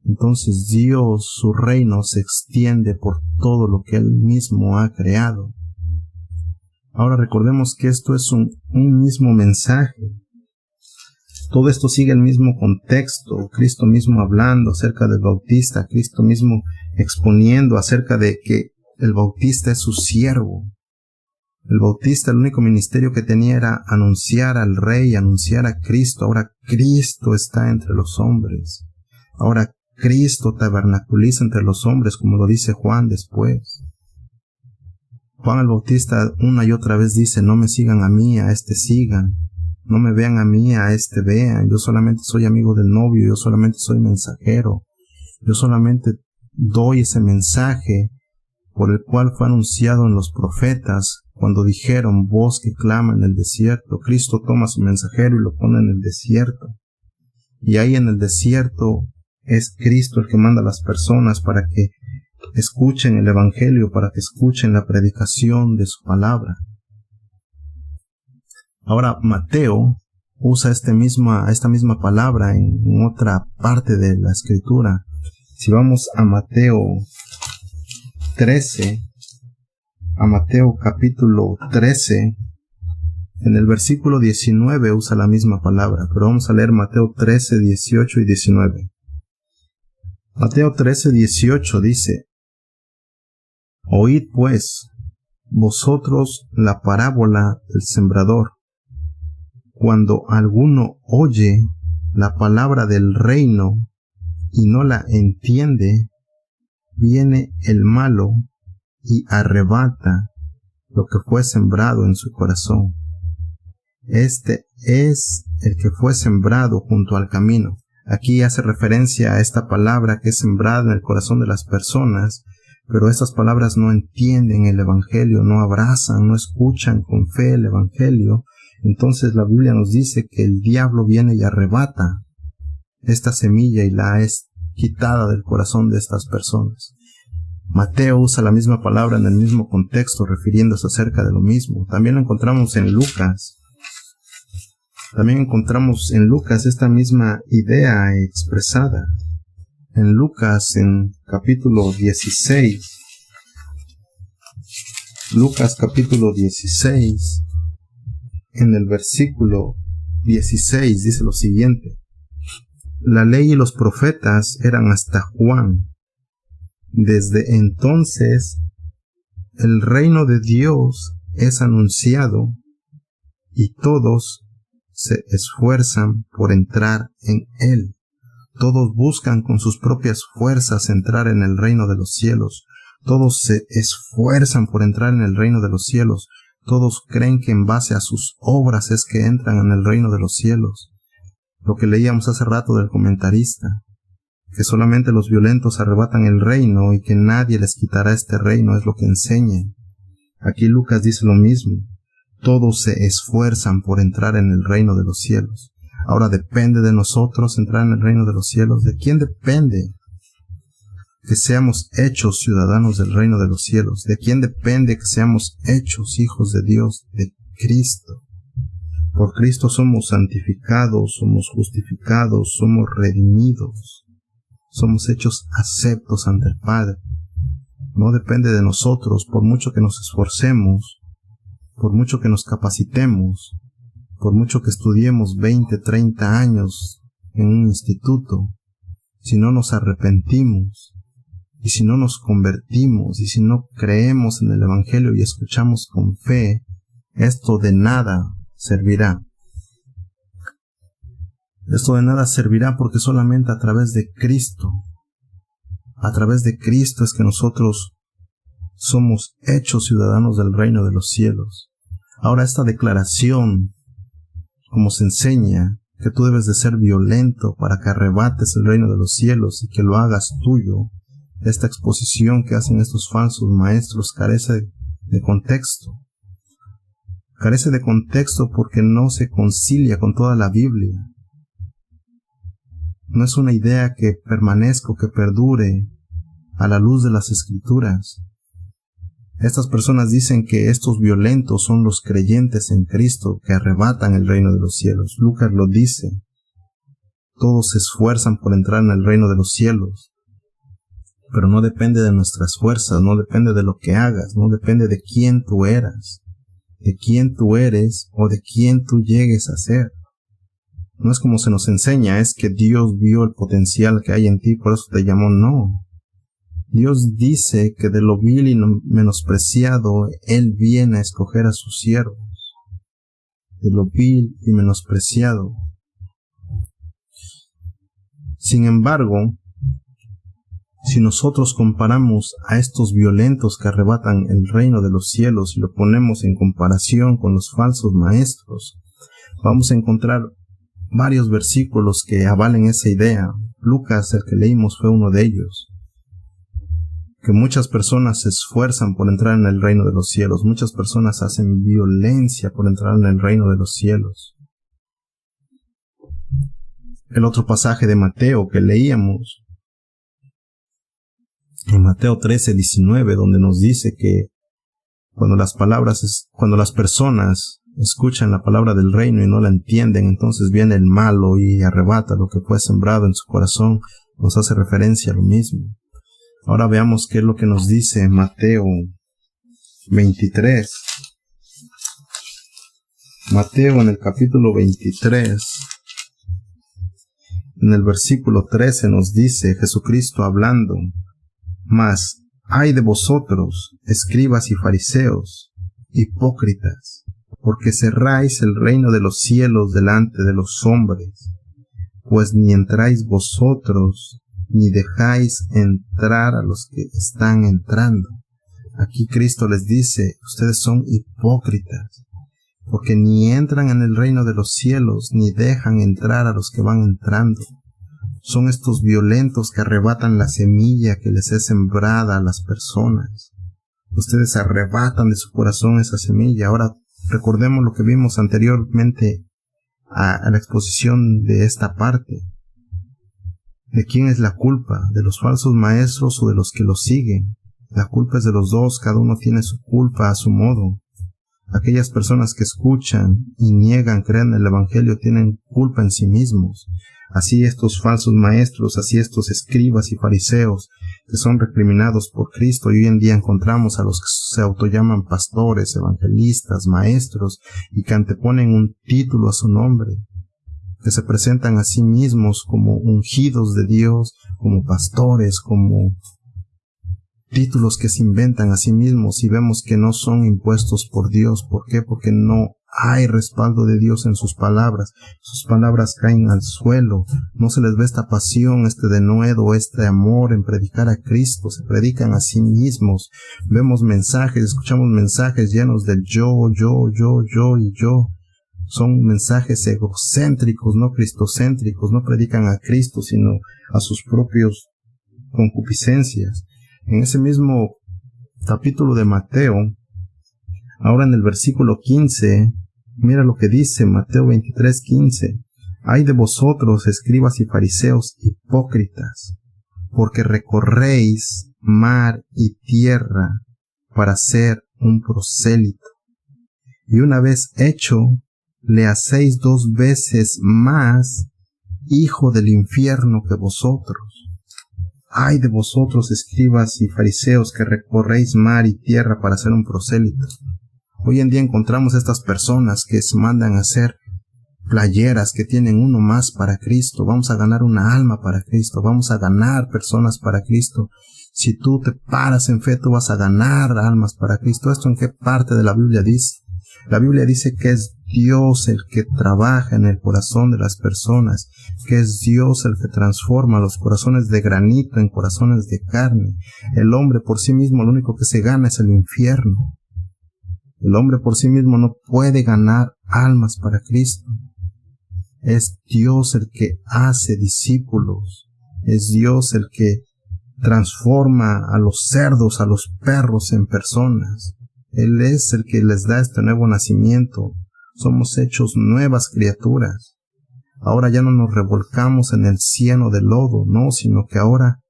Entonces Dios, su reino se extiende por todo lo que Él mismo ha creado. Ahora recordemos que esto es un mismo mensaje. Todo esto sigue el mismo contexto. Cristo mismo hablando acerca del Bautista, Cristo mismo exponiendo acerca de que el Bautista es su siervo. El Bautista, el único ministerio que tenía era anunciar al Rey, anunciar a Cristo. Ahora Cristo está entre los hombres. Ahora Cristo tabernaculiza entre los hombres, como lo dice Juan después. Juan el Bautista una y otra vez dice, no me sigan a mí, a este sigan. No me vean a mí, a este vean. Yo solamente soy amigo del novio, yo solamente soy mensajero. Yo solamente doy ese mensaje por el cual fue anunciado en los profetas cuando dijeron, voz que clama en el desierto. Cristo toma a su mensajero y lo pone en el desierto. Y ahí en el desierto es Cristo el que manda a las personas para que escuchen el evangelio, para que escuchen la predicación de su palabra. Ahora Mateo usa esta misma palabra en otra parte de la escritura. Si vamos a Mateo 13, a Mateo capítulo 13, en el versículo 19 usa la misma palabra, pero vamos a leer Mateo 13, 18 y 19. Mateo 13, 18 dice: Oíd pues vosotros la parábola del sembrador. Cuando alguno oye la palabra del reino y no la entiende, viene el malo y arrebata lo que fue sembrado en su corazón. Este es el que fue sembrado junto al camino. Aquí hace referencia a esta palabra que es sembrada en el corazón de las personas, pero estas palabras no entienden el Evangelio, no abrazan, no escuchan con fe el Evangelio. Entonces la Biblia nos dice que el diablo viene y arrebata esta semilla y la es quitada del corazón de estas personas. Mateo usa la misma palabra en el mismo contexto, refiriéndose acerca de lo mismo. También lo encontramos en Lucas. También encontramos en Lucas esta misma idea expresada. En Lucas, en capítulo 16. Lucas capítulo 16, en el versículo 16 dice lo siguiente: La ley y los profetas eran hasta Juan. Desde entonces el reino de Dios es anunciado y todos se esfuerzan por entrar en él. Todos buscan con sus propias fuerzas entrar en el reino de los cielos. Todos se esfuerzan por entrar en el reino de los cielos. Todos creen que en base a sus obras es que entran en el reino de los cielos. Lo que leíamos hace rato del comentarista, que solamente los violentos arrebatan el reino y que nadie les quitará este reino, es lo que enseñan. Aquí Lucas dice lo mismo. Todos se esfuerzan por entrar en el reino de los cielos. Ahora depende de nosotros entrar en el reino de los cielos. ¿De quién depende que seamos hechos ciudadanos del reino de los cielos? ¿De quién depende que seamos hechos hijos de Dios? De Cristo. Por Cristo somos santificados, somos justificados, somos redimidos, somos hechos aceptos ante el Padre. No depende de nosotros, por mucho que nos esforcemos, por mucho que nos capacitemos, por mucho que estudiemos 20, 30 años en un instituto. Si no nos arrepentimos, y si no nos convertimos, y si no creemos en el Evangelio y escuchamos con fe, esto de nada servirá. Esto de nada servirá porque solamente a través de Cristo es que nosotros somos hechos ciudadanos del reino de los cielos. Ahora esta declaración, como se enseña, que tú debes de ser violento para que arrebates el reino de los cielos y que lo hagas tuyo, esta exposición que hacen estos falsos maestros carece de contexto. Carece de contexto porque no se concilia con toda la Biblia. No es una idea que permanezca o que perdure a la luz de las Escrituras. Estas personas dicen que estos violentos son los creyentes en Cristo que arrebatan el reino de los cielos. Lucas lo dice. Todos se esfuerzan por entrar en el reino de los cielos. Pero no depende de nuestras fuerzas, no depende de lo que hagas, no depende de quién tú eras, de quién tú eres o de quién tú llegues a ser. No es como se nos enseña, es que Dios vio el potencial que hay en ti, por eso te llamó. No. Dios dice que de lo vil y menospreciado Él viene a escoger a sus siervos. De lo vil y menospreciado. Sin embargo, si nosotros comparamos a estos violentos que arrebatan el reino de los cielos y lo ponemos en comparación con los falsos maestros, vamos a encontrar varios versículos que avalen esa idea. Lucas, el que leímos, fue uno de ellos. Que muchas personas se esfuerzan por entrar en el reino de los cielos. Muchas personas hacen violencia por entrar en el reino de los cielos. El otro pasaje de Mateo que leíamos, en Mateo 13, 19, donde nos dice que cuando las personas escuchan la palabra del reino y no la entienden, entonces viene el malo y arrebata lo que fue sembrado en su corazón. Nos hace referencia a lo mismo. Ahora veamos qué es lo que nos dice Mateo 23. Mateo en el capítulo 23, en el versículo 13 nos dice Jesucristo hablando: Mas ay de vosotros, escribas y fariseos, hipócritas, porque cerráis el reino de los cielos delante de los hombres, pues ni entráis vosotros, ni dejáis entrar a los que están entrando. Aquí Cristo les dice: ustedes son hipócritas, porque ni entran en el reino de los cielos, ni dejan entrar a los que van entrando. Son estos violentos que arrebatan la semilla que les es sembrada a las personas. Ustedes arrebatan de su corazón esa semilla. Ahora recordemos lo que vimos anteriormente a la exposición de esta parte. ¿De quién es la culpa? ¿De los falsos maestros o de los que los siguen? La culpa es de los dos, cada uno tiene su culpa a su modo. Aquellas personas que escuchan y niegan creer en el Evangelio tienen culpa en sí mismos. Así estos falsos maestros, así estos escribas y fariseos que son recriminados por Cristo, y hoy en día encontramos a los que se autollaman pastores, evangelistas, maestros, y que anteponen un título a su nombre, que se presentan a sí mismos como ungidos de Dios, como pastores, como títulos que se inventan a sí mismos, y vemos que no son impuestos por Dios. ¿Por qué? Porque no hay respaldo de Dios en sus palabras. Sus palabras caen al suelo. No se les ve esta pasión, este denuedo, este amor en predicar a Cristo. Se predican a sí mismos. Vemos mensajes, escuchamos mensajes llenos del yo y yo. Son mensajes egocéntricos, no cristocéntricos. No predican a Cristo, sino a sus propios concupiscencias. En ese mismo capítulo de Mateo, ahora en el versículo 15, mira lo que dice Mateo 23:15. Ay de vosotros, escribas y fariseos, hipócritas, porque recorréis mar y tierra para ser un prosélito, y una vez hecho, le hacéis 2 veces más hijo del infierno que vosotros. Ay de vosotros, escribas y fariseos, que recorréis mar y tierra para ser un prosélito. Hoy en día encontramos estas personas que se mandan a hacer playeras que tienen uno más para Cristo. Vamos a ganar una alma para Cristo. Vamos a ganar personas para Cristo. Si tú te paras en fe, tú vas a ganar almas para Cristo. ¿Esto en qué parte de la Biblia dice? La Biblia dice que es Dios el que trabaja en el corazón de las personas, que es Dios el que transforma los corazones de granito en corazones de carne. El hombre por sí mismo lo único que se gana es el infierno. El hombre por sí mismo no puede ganar almas para Cristo. Es Dios el que hace discípulos. Es Dios el que transforma a los cerdos, a los perros en personas. Él es el que les da este nuevo nacimiento. Somos hechos nuevas criaturas. Ahora ya no nos revolcamos en el cieno de lodo, no, sino que ahora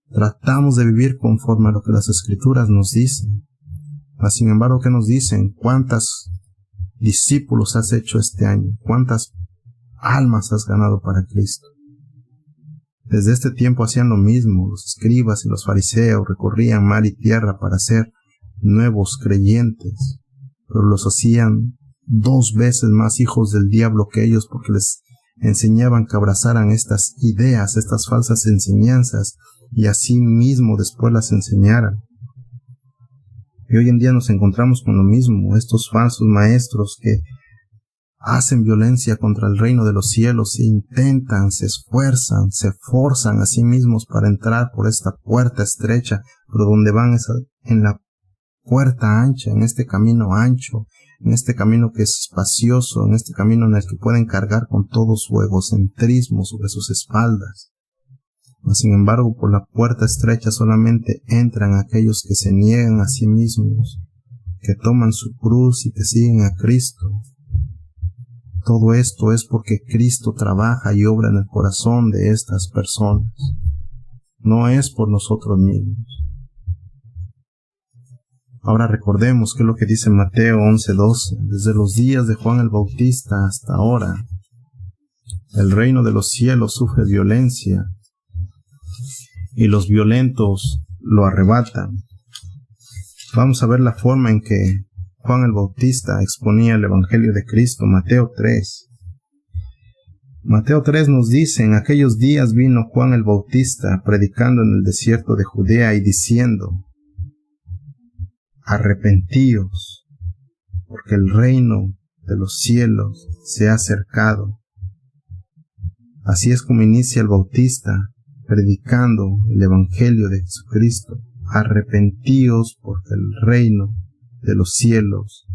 tratamos de vivir conforme a lo que las Escrituras nos dicen. Sin embargo, ¿qué nos dicen? ¿Cuántos discípulos has hecho este año? ¿Cuántas almas has ganado para Cristo? Desde este tiempo hacían lo mismo. Los escribas y los fariseos recorrían mar y tierra para ser nuevos creyentes, pero los hacían 2 veces más hijos del diablo que ellos, porque les enseñaban que abrazaran estas ideas, estas falsas enseñanzas, y así mismo después las enseñaran. Y hoy en día nos encontramos con lo mismo, estos falsos maestros que hacen violencia contra el reino de los cielos, e intentan, se esfuerzan, se forzan a sí mismos para entrar por esta puerta estrecha, pero donde van es en la puerta ancha, en este camino ancho, en este camino que es espacioso, en este camino en el que pueden cargar con todo su egocentrismo sobre sus espaldas. Sin embargo, por la puerta estrecha solamente entran aquellos que se niegan a sí mismos, que toman su cruz y que siguen a Cristo. Todo esto es porque Cristo trabaja y obra en el corazón de estas personas. No es por nosotros mismos. Ahora recordemos qué es lo que dice Mateo 11:12. Desde los días de Juan el Bautista hasta ahora, el reino de los cielos sufre violencia y los violentos lo arrebatan. Vamos a ver la forma en que Juan el Bautista exponía el Evangelio de Cristo. Mateo 3. Mateo 3 nos dice: en aquellos días vino Juan el Bautista predicando en el desierto de Judea y diciendo: arrepentíos, porque el reino de los cielos se ha acercado. Así es como inicia el Bautista predicando el Evangelio de Jesucristo. Arrepentíos, porque el reino de los cielos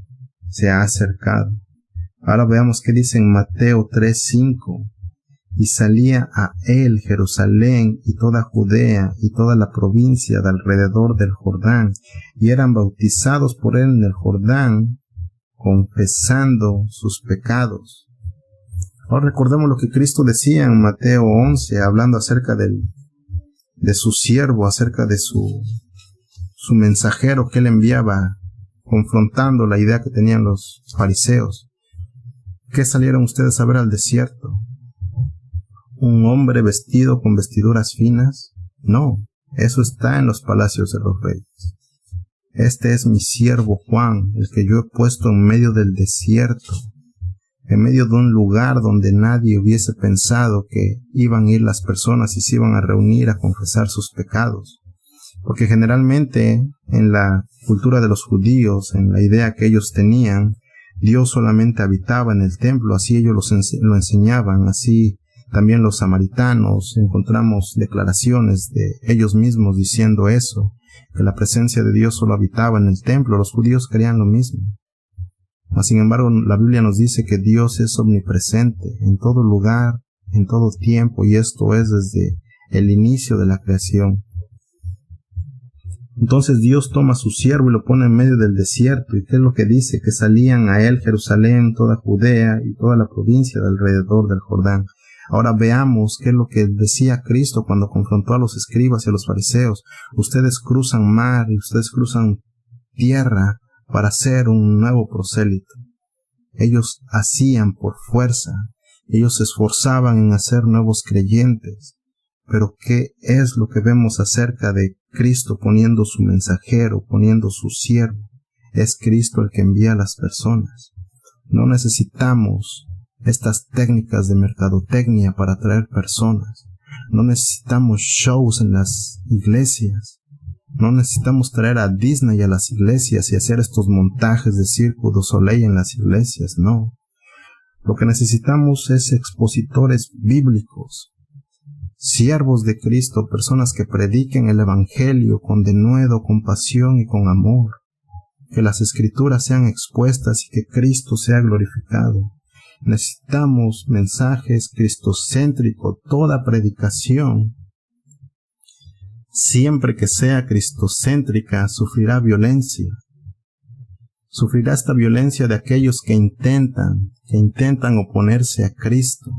se ha acercado. Ahora veamos qué dice en Mateo 3:5. Y salía a él Jerusalén y toda Judea y toda la provincia de alrededor del Jordán, y eran bautizados por él en el Jordán, confesando sus pecados. Ahora recordemos lo que Cristo decía en Mateo 11, hablando acerca de su siervo, acerca de su mensajero que él enviaba, confrontando la idea que tenían los fariseos. ¿Qué salieron ustedes a ver al desierto? ¿Un hombre vestido con vestiduras finas? No, eso está en los palacios de los reyes. Este es mi siervo Juan, el que yo he puesto en medio del desierto, en medio de un lugar donde nadie hubiese pensado que iban a ir las personas y se iban a reunir a confesar sus pecados. Porque generalmente en la cultura de los judíos, en la idea que ellos tenían, Dios solamente habitaba en el templo, así ellos lo enseñaban, así también los samaritanos. Encontramos declaraciones de ellos mismos diciendo eso, que la presencia de Dios solo habitaba en el templo. Los judíos creían lo mismo. Mas, sin embargo, la Biblia nos dice que Dios es omnipresente en todo lugar, en todo tiempo, y esto es desde el inicio de la creación. Entonces Dios toma a su siervo y lo pone en medio del desierto. ¿Y qué es lo que dice? Que salían a él Jerusalén, toda Judea y toda la provincia de alrededor del Jordán. Ahora veamos qué es lo que decía Cristo cuando confrontó a los escribas y a los fariseos. Ustedes cruzan mar y ustedes cruzan tierra para hacer un nuevo prosélito. Ellos hacían por fuerza. Ellos se esforzaban en hacer nuevos creyentes. Pero ¿qué es lo que vemos acerca de Cristo poniendo su mensajero, poniendo su siervo? Es Cristo el que envía a las personas. No necesitamos estas técnicas de mercadotecnia para atraer personas. No necesitamos shows en las iglesias. No necesitamos traer a Disney a las iglesias y hacer estos montajes de Cirque du Soleil en las iglesias. No. Lo que necesitamos es expositores bíblicos, siervos de Cristo, personas que prediquen el Evangelio con denuedo, con pasión y con amor. Que las Escrituras sean expuestas y que Cristo sea glorificado. Necesitamos mensajes cristocéntricos. Toda predicación, siempre que sea cristocéntrica, sufrirá violencia. Sufrirá esta violencia de aquellos que intentan oponerse a Cristo,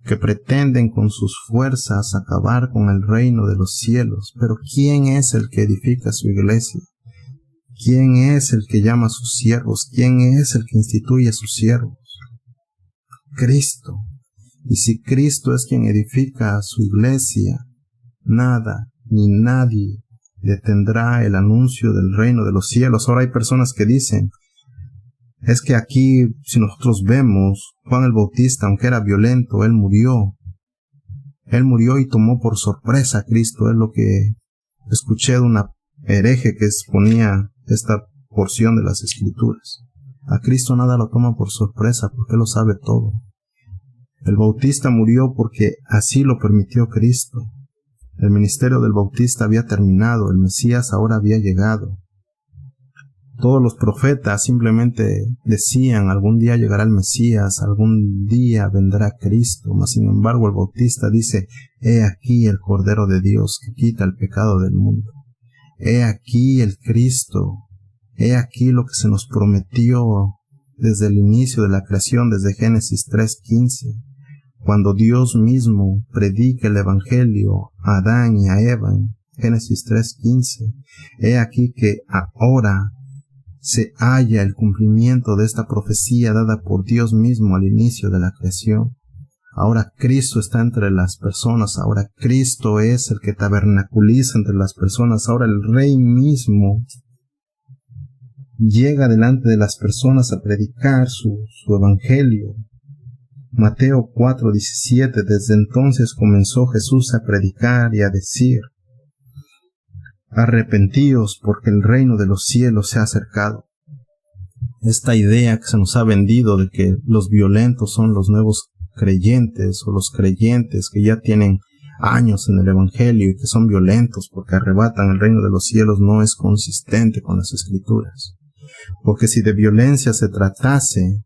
que pretenden con sus fuerzas acabar con el reino de los cielos. Pero ¿quién es el que edifica su iglesia? ¿Quién es el que llama a sus siervos? ¿Quién es el que instituye a sus siervos? Cristo. Y si Cristo es quien edifica a su iglesia, nada ni nadie detendrá el anuncio del reino de los cielos. Ahora hay personas que dicen, es que aquí, si nosotros vemos, Juan el Bautista, aunque era violento, él murió. Él murió y tomó por sorpresa a Cristo. Es lo que escuché de una hereje que exponía esta porción de las Escrituras. A Cristo nada lo toma por sorpresa, porque Él lo sabe todo. El Bautista murió porque así lo permitió Cristo. El ministerio del Bautista había terminado, el Mesías ahora había llegado. Todos los profetas simplemente decían, algún día llegará el Mesías, algún día vendrá Cristo. Mas sin embargo el Bautista dice, he aquí el Cordero de Dios que quita el pecado del mundo. He aquí el Cristo. He aquí lo que se nos prometió desde el inicio de la creación, desde Génesis 3:15. Cuando Dios mismo predica el Evangelio a Adán y a Eva, en Génesis 3:15. He aquí que ahora se halla el cumplimiento de esta profecía dada por Dios mismo al inicio de la creación. Ahora Cristo está entre las personas, ahora Cristo es el que tabernaculiza entre las personas, ahora el Rey mismo llega delante de las personas a predicar su evangelio. Mateo 4:17, desde entonces comenzó Jesús a predicar y a decir: arrepentíos porque el reino de los cielos se ha acercado. Esta idea que se nos ha vendido de que los violentos son los nuevos creyentes o los creyentes que ya tienen años en el evangelio y que son violentos porque arrebatan el reino de los cielos no es consistente con las escrituras. Porque si de violencia se tratase,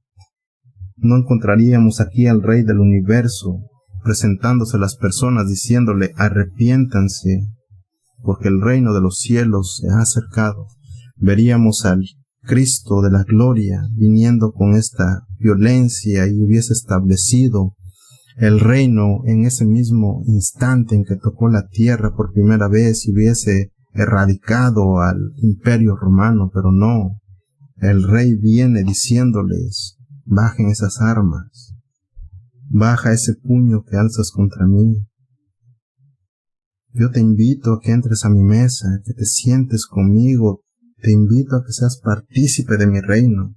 no encontraríamos aquí al Rey del universo presentándose a las personas diciéndole arrepiéntanse porque el reino de los cielos se ha acercado. Veríamos al Cristo de la gloria viniendo con esta violencia y hubiese establecido el reino en ese mismo instante en que tocó la tierra por primera vez y hubiese erradicado al imperio romano, pero no. El rey viene diciéndoles: bajen esas armas, baja ese puño que alzas contra mí. Yo te invito a que entres a mi mesa, que te sientes conmigo, te invito a que seas partícipe de mi reino.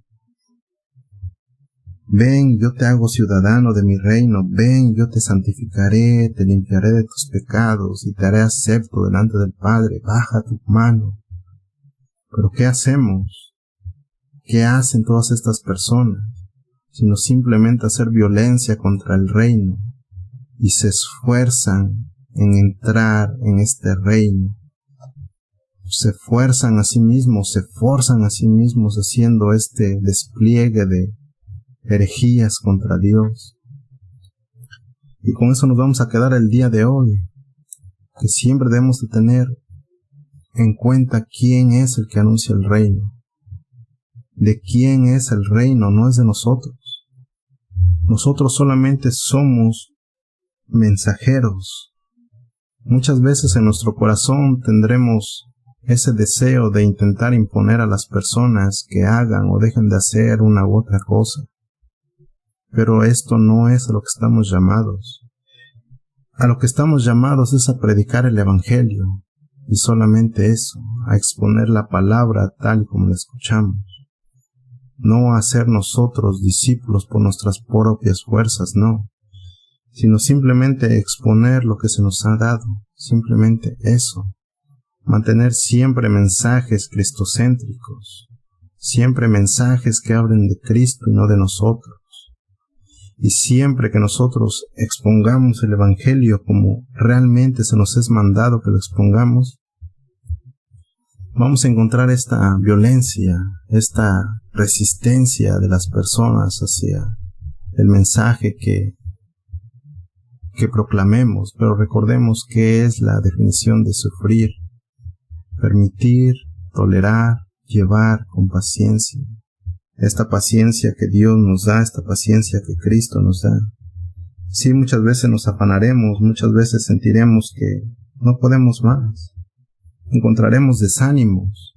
Ven, yo te hago ciudadano de mi reino, ven, yo te santificaré, te limpiaré de tus pecados y te haré acepto delante del Padre, baja tu mano. Pero ¿qué hacemos? ¿Qué hacen todas estas personas? Sino simplemente hacer violencia contra el reino y se esfuerzan en entrar en este reino. Se esfuerzan a sí mismos, se forzan a sí mismos haciendo este despliegue de herejías contra Dios. Y con eso nos vamos a quedar el día de hoy, que siempre debemos de tener en cuenta quién es el que anuncia el reino. De quién es el reino, no es de nosotros. Nosotros solamente somos mensajeros. Muchas veces en nuestro corazón tendremos ese deseo de intentar imponer a las personas que hagan o dejen de hacer una u otra cosa. Pero esto no es a lo que estamos llamados. A lo que estamos llamados es a predicar el evangelio, y solamente eso, a exponer la palabra tal como la escuchamos. No a ser nosotros discípulos por nuestras propias fuerzas, no, sino simplemente exponer lo que se nos ha dado, simplemente eso. Mantener siempre mensajes cristocéntricos, siempre mensajes que hablen de Cristo y no de nosotros. Y siempre que nosotros expongamos el evangelio como realmente se nos es mandado que lo expongamos, vamos a encontrar esta violencia, esta resistencia de las personas hacia el mensaje que proclamemos. Pero recordemos qué es la definición de sufrir: permitir, tolerar, llevar con paciencia. Esta paciencia que Dios nos da, esta paciencia que Cristo nos da. Sí, muchas veces nos afanaremos, muchas veces sentiremos que no podemos más. Encontraremos desánimos,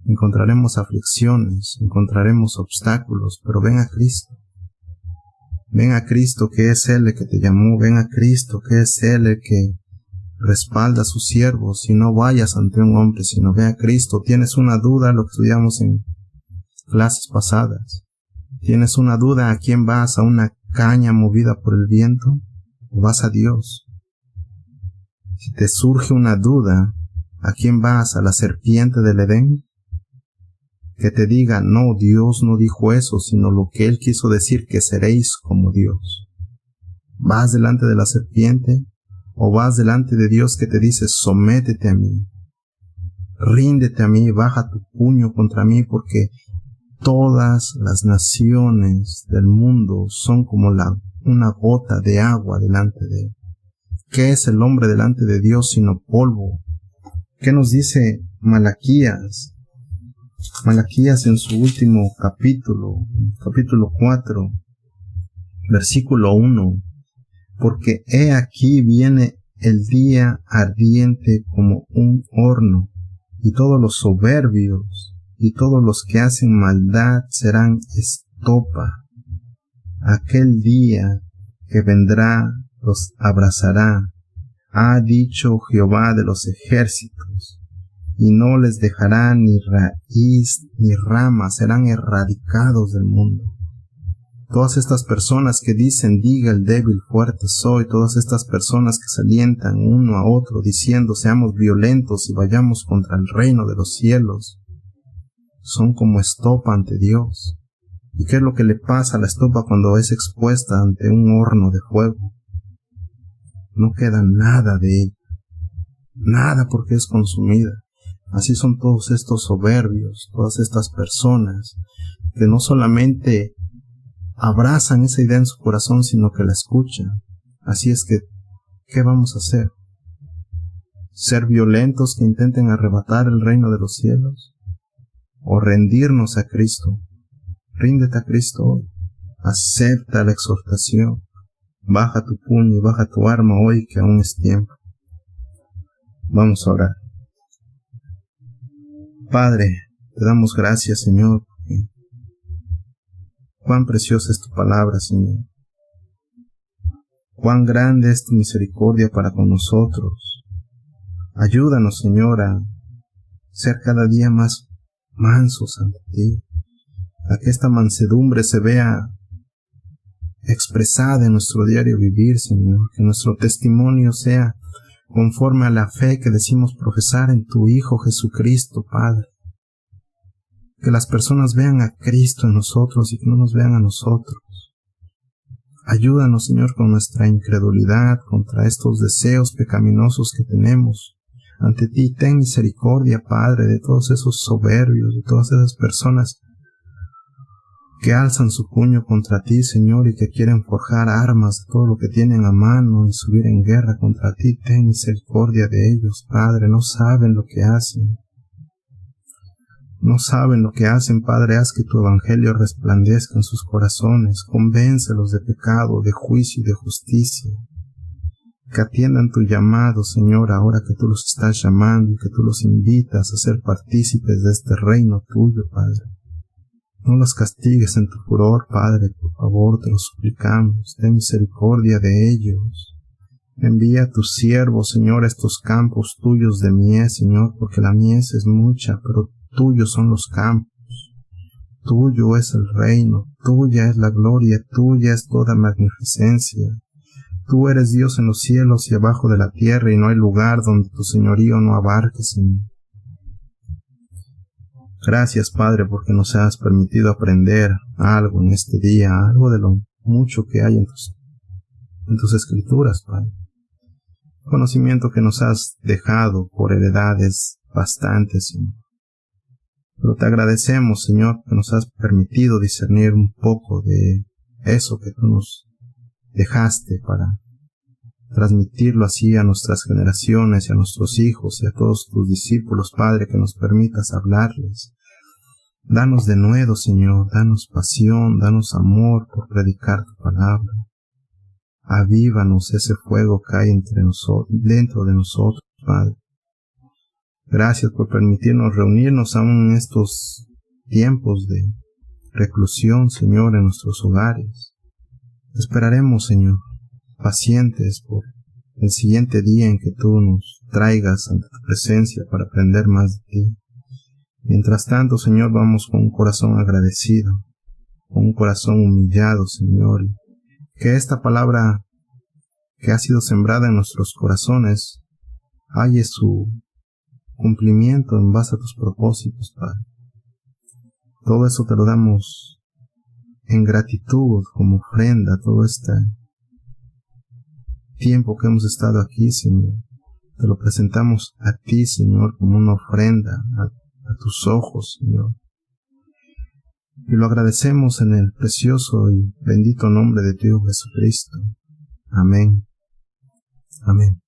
encontraremos aflicciones, encontraremos obstáculos, pero ven a Cristo. Ven a Cristo, que es Él el que te llamó, ven a Cristo, que es Él el que respalda a sus siervos, y no vayas ante un hombre, sino ve a Cristo. ¿Tienes una duda? Lo que estudiamos en clases pasadas. ¿Tienes una duda a quién vas? ¿A una caña movida por el viento? ¿O vas a Dios? Si te surge una duda, ¿a quién vas? ¿A la serpiente del Edén? Que te diga: no, Dios no dijo eso, sino lo que Él quiso decir, que seréis como Dios. ¿Vas delante de la serpiente? ¿O vas delante de Dios que te dice: sométete a mí, ríndete a mí, baja tu puño contra mí, porque todas las naciones del mundo son como una gota de agua delante de Él? ¿Qué es el hombre delante de Dios sino polvo? ¿Qué nos dice Malaquías? Malaquías en su último capítulo 4, versículo 1. Porque he aquí viene el día ardiente como un horno, y todos los soberbios y todos los que hacen maldad serán estopa. Aquel día que vendrá los abrazará, ha dicho Jehová de los ejércitos, y no les dejará ni raíz ni rama, serán erradicados del mundo. Todas estas personas que dicen, diga el débil, fuerte soy, todas estas personas que se alientan uno a otro diciendo, seamos violentos y vayamos contra el reino de los cielos, son como estopa ante Dios. ¿Y qué es lo que le pasa a la estopa cuando es expuesta ante un horno de fuego? No queda nada de ella, nada, porque es consumida. Así son todos estos soberbios, todas estas personas que no solamente abrazan esa idea en su corazón, sino que la escuchan. Así es que, ¿qué vamos a hacer? ¿Ser violentos que intenten arrebatar el reino de los cielos? ¿O rendirnos a Cristo? Ríndete a Cristo hoy. Acepta la exhortación. Baja tu puño y baja tu arma hoy, que aún es tiempo. Vamos a orar. Padre, te damos gracias, Señor. Cuán preciosa es tu palabra, Señor. Cuán grande es tu misericordia para con nosotros. Ayúdanos, Señor, a ser cada día más mansos ante ti, a que esta mansedumbre se vea expresada en nuestro diario vivir, Señor, que nuestro testimonio sea conforme a la fe que decimos profesar en tu Hijo Jesucristo, Padre. Que las personas vean a Cristo en nosotros y que no nos vean a nosotros. Ayúdanos, Señor, con nuestra incredulidad contra estos deseos pecaminosos que tenemos ante ti. Ten misericordia, Padre, de todos esos soberbios, de todas esas personas que alzan su puño contra ti, Señor, y que quieren forjar armas de todo lo que tienen a mano y subir en guerra contra ti. Ten misericordia de ellos, Padre. No saben lo que hacen. No saben lo que hacen, Padre. Haz que tu evangelio resplandezca en sus corazones. Convéncelos de pecado, de juicio y de justicia. Que atiendan tu llamado, Señor, ahora que tú los estás llamando y que tú los invitas a ser partícipes de este reino tuyo, Padre. No los castigues en tu furor, Padre, por favor, te lo suplicamos. Ten misericordia de ellos. Envía a tus siervos, Señor, a estos campos tuyos de mies, Señor, porque la mies es mucha, pero tuyos son los campos. Tuyo es el reino, tuya es la gloria, tuya es toda magnificencia. Tú eres Dios en los cielos y abajo de la tierra, y no hay lugar donde tu señorío no abarque, Señor. Gracias, Padre, porque nos has permitido aprender algo en este día, algo de lo mucho que hay en tus escrituras, Padre. Conocimiento que nos has dejado por heredades bastantes, Señor. Pero te agradecemos, Señor, que nos has permitido discernir un poco de eso que tú nos dejaste para transmitirlo así a nuestras generaciones y a nuestros hijos y a todos tus discípulos, Padre, que nos permitas hablarles. Danos de nuevo, Señor, danos pasión, danos amor por predicar tu palabra. Avívanos ese fuego que hay dentro de nosotros, Padre. Gracias por permitirnos reunirnos aún en estos tiempos de reclusión, Señor, en nuestros hogares. Esperaremos, Señor, pacientes por el siguiente día en que tú nos traigas ante tu presencia para aprender más de ti. Mientras tanto, Señor, vamos con un corazón agradecido, con un corazón humillado, Señor, y que esta palabra que ha sido sembrada en nuestros corazones halle su cumplimiento en base a tus propósitos, Padre. Todo eso te lo damos en gratitud, como ofrenda, todo este tiempo que hemos estado aquí, Señor. Te lo presentamos a ti, Señor, como una ofrenda a tus ojos, Señor. Y lo agradecemos en el precioso y bendito nombre de tu Hijo Jesucristo. Amén. Amén.